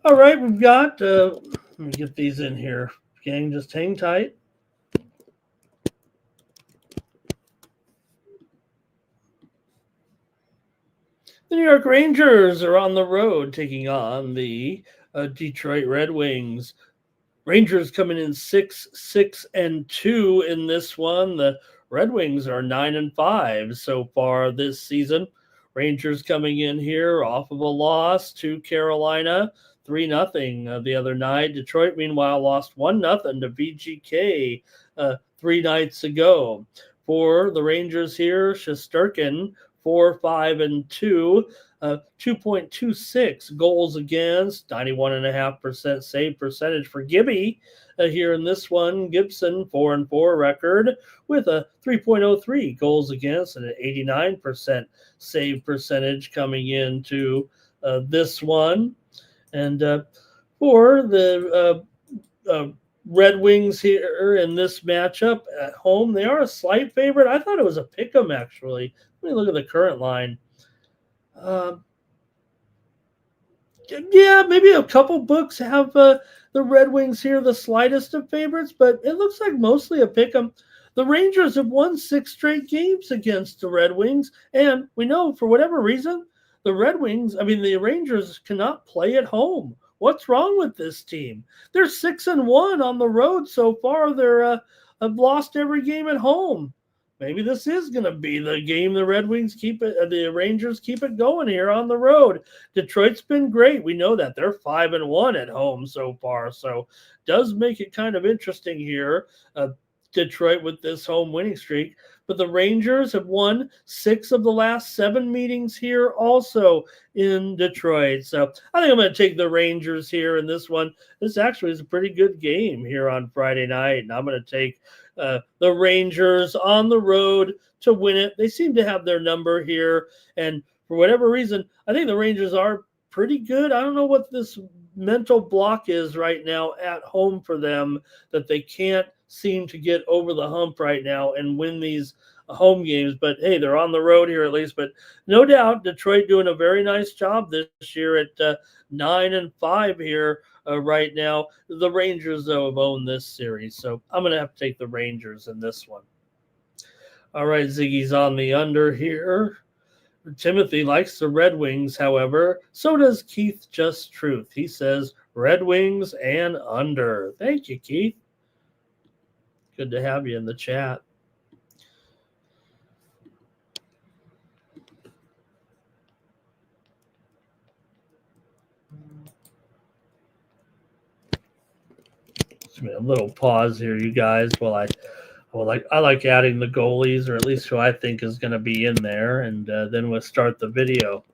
All right, we've got, let me get these in here. Gang, just hang tight. The New York Rangers are on the road taking on the Detroit Red Wings. Rangers coming in 6-6-2 in this one. The Red Wings are 9-5 so far this season. Rangers coming in here off of a loss to Carolina, 3-0 the other night. Detroit, meanwhile, lost 1-0 to VGK 3 nights ago. For the Rangers here, Shesterkin, 4-5-2. 2.26 goals against, 91.5% save percentage for Gibby here in this one. Gibson, 4-4 record with a 3.03 goals against and an 89% save percentage coming into this one. And for the Red Wings here in this matchup at home, they are a slight favorite. I thought it was a pick 'em, actually. Let me look at the current line. Yeah, maybe a couple books have the Red Wings here the slightest of favorites, but it looks like mostly a pick 'em. The Rangers have won 6 straight games against the Red Wings, and we know for whatever reason, the Rangers cannot play at home. What's wrong with this team? They're 6-1 on the road so far. They're have lost every game at home. Maybe this is going to be the game the Rangers keep it going here on the road. Detroit's been great. We know that they're 5-1 at home so far. So does make it kind of interesting here. Detroit with this home winning streak. But the Rangers have won 6 of the last 7 meetings here also in Detroit. So I think I'm going to take the Rangers here in this one. This actually is a pretty good game here on Friday night. And I'm going to take the Rangers on the road to win it. They seem to have their number here. And for whatever reason, I think the Rangers are pretty good. I don't know what this mental block is right now at home for them that they can't seem to get over the hump right now and win these home games. But hey, they're on the road here at least. But no doubt Detroit doing a very nice job this year at 9-5 here right now. The Rangers, though, have owned this series. So I'm going to have to take the Rangers in this one. All right, Ziggy's on the under here. Timothy likes the Red Wings, however. So does Keith Just Truth. He says Red Wings and under. Thank you, Keith. Good to have you in the chat. A little pause here, you guys, while I like adding the goalies, or at least who I think is going to be in there, and then we'll start the video.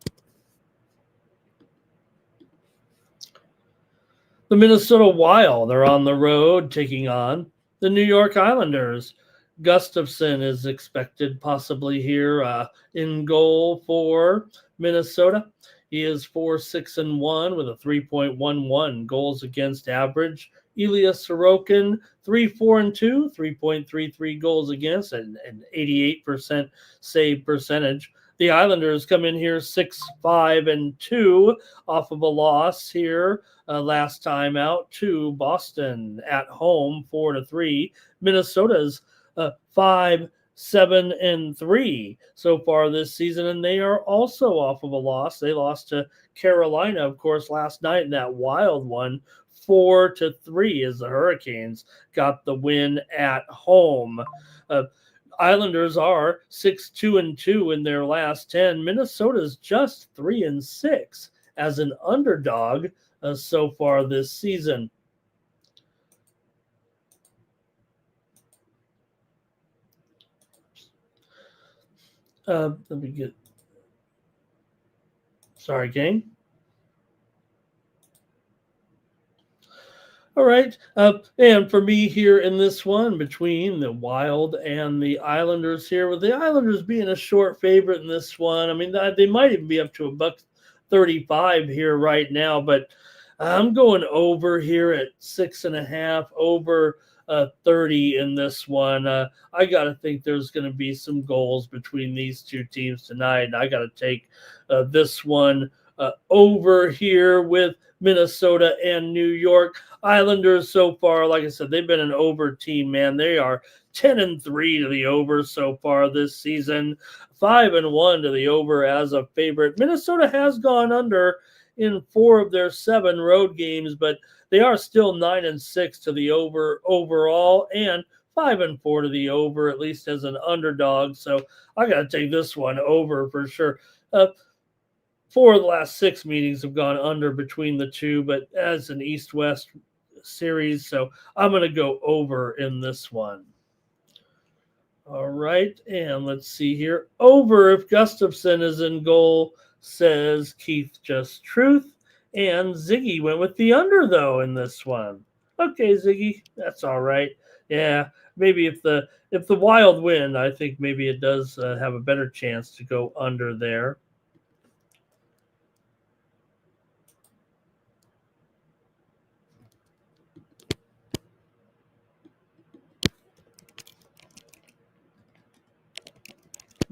The Minnesota Wild are on the road taking on the New York Islanders. Gustafsson is expected possibly here in goal for Minnesota. He is 4-6-1 with a 3.11 goals against average. Ilya Sorokin, 3-4-2, 3.33 goals against, and an 88% save percentage. The Islanders come in here 6-5-2 off of a loss here last time out to Boston at home, 4-3. Minnesota's 5-7-3 so far this season, and they are also off of a loss. They lost to Carolina, of course, last night in that wild one, 4-3, as the Hurricanes got the win at home. Islanders are 6-2-2 in their last 10. Minnesota's just 3-6 as an underdog so far this season. Let me get. Sorry, gang. All right. And for me here in this one, between the Wild and the Islanders here, with the Islanders being a short favorite in this one, I mean, they might even be up to $1.35 here right now, but I'm going over here at 6.5, over 30 in this one. I got to think there's going to be some goals between these two teams tonight, and I got to take this one over here with Minnesota and New York. Islanders so far, like I said, they've been an over team, man. They are 10-3 to the over so far this season, 5-1 to the over as a favorite. Minnesota has gone under in 4 of their 7 road games, but they are still 9-6 to the over overall, and 5-4 to the over, at least as an underdog. So I got to take this one over for sure. 4 of the last 6 meetings have gone under between the two, but as an East-West series, so I'm going to go over in this one. All right, and let's see here. Over if Gustafsson is in goal, says Keith Just Truth. And Ziggy went with the under, though, in this one. Okay, Ziggy, that's all right. Yeah, maybe if the Wild win, I think maybe it does have a better chance to go under there.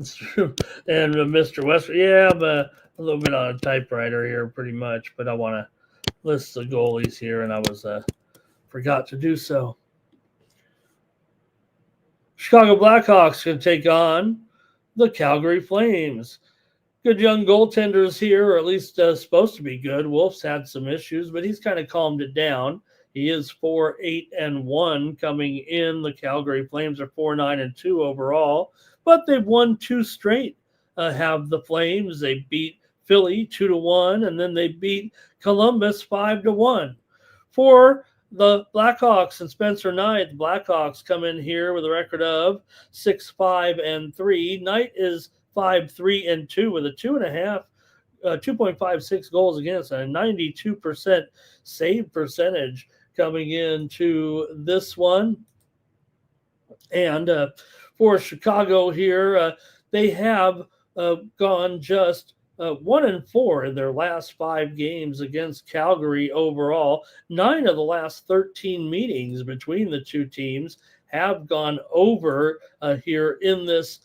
It's true. And Mr. Westford, yeah, I'm a little bit on a typewriter here, pretty much, but I want to list the goalies here, and I was forgot to do so. Chicago Blackhawks can take on the Calgary Flames. Good young goaltenders here, or at least supposed to be good. Wolf's had some issues, but he's kind of calmed it down. He is 4-8-1 coming in. The Calgary Flames are 4-9-2 overall, but they've won 2 straight. Have the Flames. They beat Philly 2-1, and then they beat Columbus 5-1. For the Blackhawks and Spencer Knight, the Blackhawks come in here with a record of 6-5-3. Knight is 5-3-2 with a 2.56 goals against, and a 92% save percentage coming into this one. And for Chicago here, they have gone just 1-4 in their last 5 games against Calgary overall. 9 of the last 13 meetings between the two teams have gone over here in this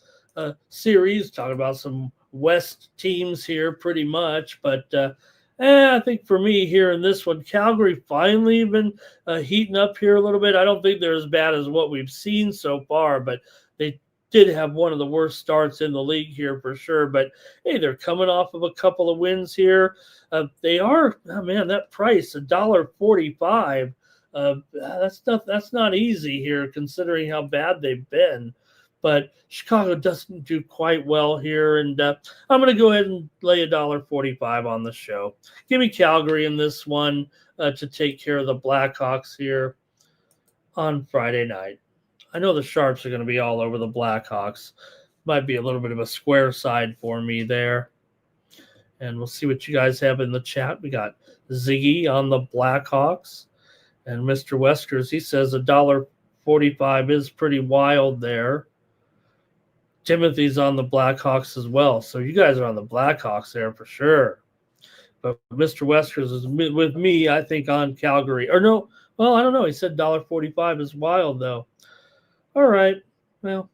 series. Talking about some West teams here pretty much, but I think for me here in this one, Calgary finally been heating up here a little bit. I don't think they're as bad as what we've seen so far, but they did have one of the worst starts in the league here for sure. But hey, they're coming off of a couple of wins here. They are, oh man, that price, $1.45. That's not easy here considering how bad they've been. But Chicago doesn't do quite well here, and I'm going to go ahead and lay $1.45 on the show. Give me Calgary in this one to take care of the Blackhawks here on Friday night. I know the Sharps are going to be all over the Blackhawks. Might be a little bit of a square side for me there. And we'll see what you guys have in the chat. We got Ziggy on the Blackhawks. And Mr. Weskers, he says $1.45 is pretty wild there. Timothy's on the Blackhawks as well. So you guys are on the Blackhawks there for sure. But Mr. Weskers is with me, I think, on Calgary. Or no, well, I don't know. He said $1.45 is wild, though. All right. Well.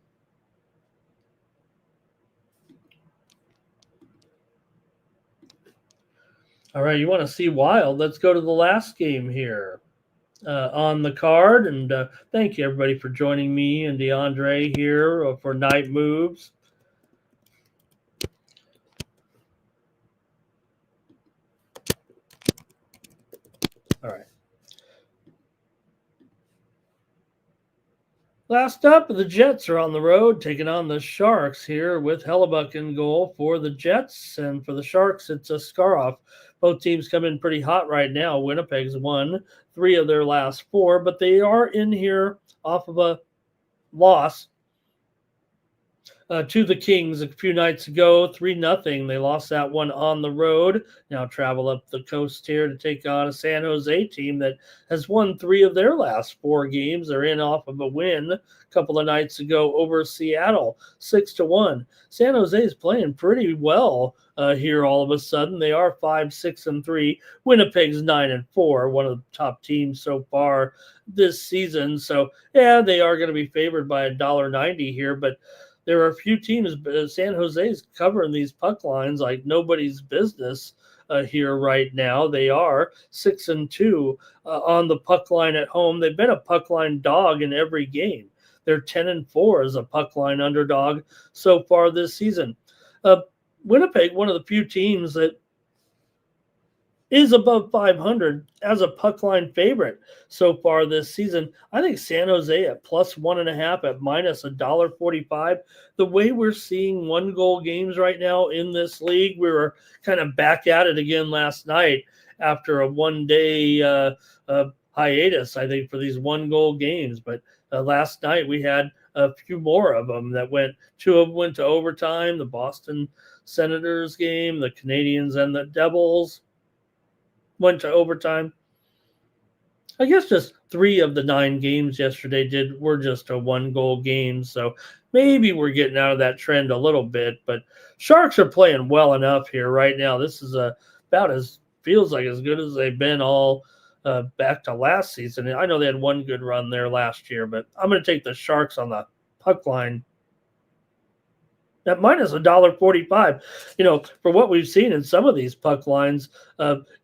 All right. You want to see wild? Let's go to the last game here on the card. And thank you, everybody, for joining me and DeAndre here for Night Moves. All right. Last up, the Jets are on the road taking on the Sharks here with Hellebuck in goal for the Jets. And for the Sharks, it's a Skaroff. Both teams come in pretty hot right now. Winnipeg's won 3 of their last 4, but they are in here off of a loss to the Kings a few nights ago, 3-0. They lost that one on the road. Now travel up the coast here to take on a San Jose team that has won 3 of their last 4 games. They're in off of a win a couple of nights ago over Seattle, 6-1. San Jose is playing pretty well here all of a sudden. They are 5-6-3. Winnipeg's 9-4, one of the top teams so far this season. So, yeah, they are going to be favored by $1.90 here, but there are a few teams. San Jose is covering these puck lines like nobody's business here right now. They are 6-2 on the puck line at home. They've been a puck line dog in every game. They're 10-4 as a puck line underdog so far this season. Winnipeg, one of the few teams that is above 500 as a puck line favorite so far this season. I think San Jose at +1.5 at minus $1.45. The way we're seeing 1-goal games right now in this league, we were kind of back at it again last night after a 1-day hiatus, I think, for these 1-goal games. But last night we had a few more of them that went. 2 of them went to overtime. The Boston Senators game, the Canadiens and the Devils went to overtime. I guess just 3 of the 9 games yesterday were just a 1-goal game. So maybe we're getting out of that trend a little bit. But Sharks are playing well enough here right now. This is about feels like as good as they've been all back to last season. I know they had one good run there last year, but I'm going to take the Sharks on the puck line at minus $1.45. For what we've seen in some of these puck lines,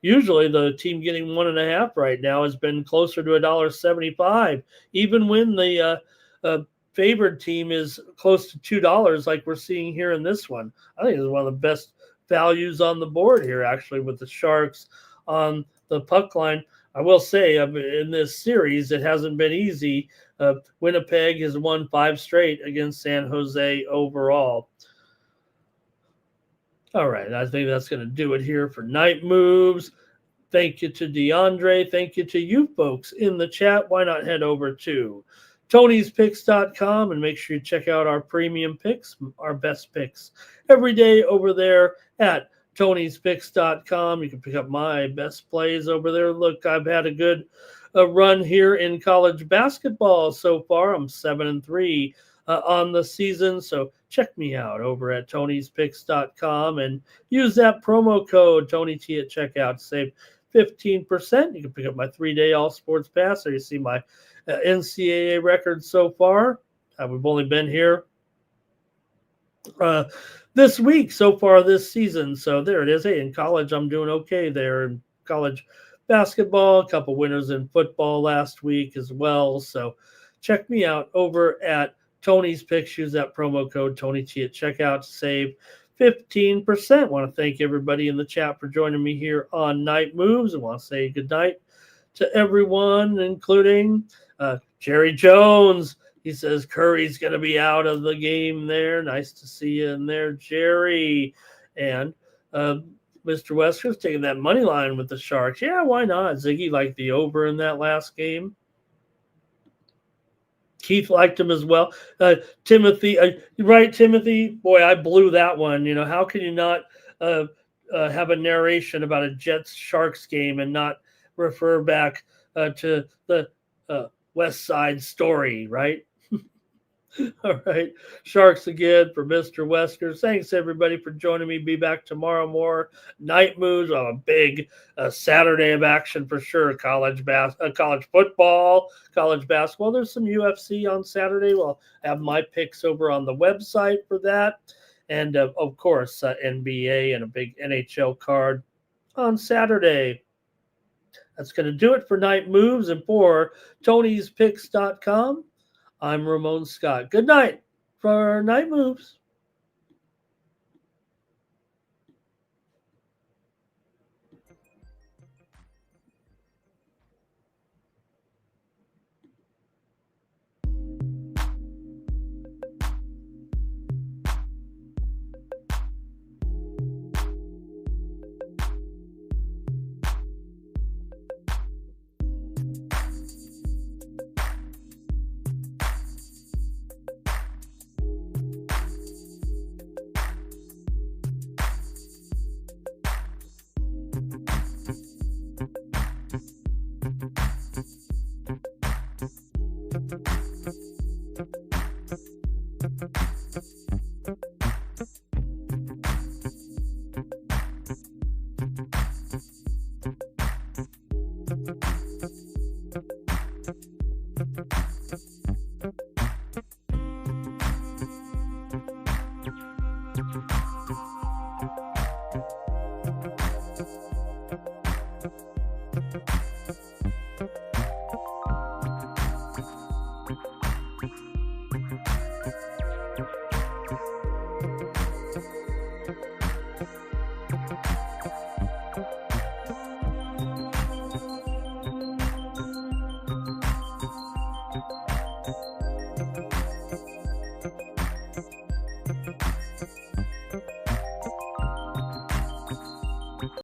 usually the team getting 1.5 right now has been closer to $1.75. Even when the favored team is close to $2, like we're seeing here in this one, I think it's one of the best values on the board here, actually, with the Sharks on the puck line. I will say in this series, it hasn't been easy. Winnipeg has won 5 straight against San Jose overall. All right, I think that's going to do it here for Night Moves. Thank you to DeAndre. Thank you to you folks in the chat. Why not head over to Tony'sPicks.com and make sure you check out our premium picks, our best picks every day over there at Tony'sPicks.com. You can pick up my best plays over there. Look, I've had a good run here in college basketball so far. I'm 7-3 on the season, so check me out over at Tony'sPicks.com and use that promo code TonyT at checkout to save 15%. You can pick up my 3-day all sports pass. There you see my NCAA record so far. We've only been here this week so far this season. So there it is. Hey, in college, I'm doing okay there in college basketball. A couple winners in football last week as well. So check me out over at Tony's Picks. Use that promo code TonyT at checkout to save 15%. Want to thank everybody in the chat for joining me here on Night Moves. I want to say good night to everyone, including Jerry Jones. He says Curry's going to be out of the game there. Nice to see you in there, Jerry. And Mr. Wesker's taking that money line with the Sharks. Yeah, why not? Ziggy liked the over in that last game. Keith liked him as well. Timothy, right, Timothy? Boy, I blew that one. You know, how can you not have a narration about a Jets-Sharks game and not refer back to the West Side Story, right? All right. Sharks again for Mr. Wesker. Thanks, everybody, for joining me. Be back tomorrow. More Night Moves on a big Saturday of action for sure. College football, college basketball. There's some UFC on Saturday. We'll have my picks over on the website for that. And, of course, NBA and a big NHL card on Saturday. That's going to do it for Night Moves and for Tony'sPicks.com. I'm Ramon Scott. Good night for Night Moves.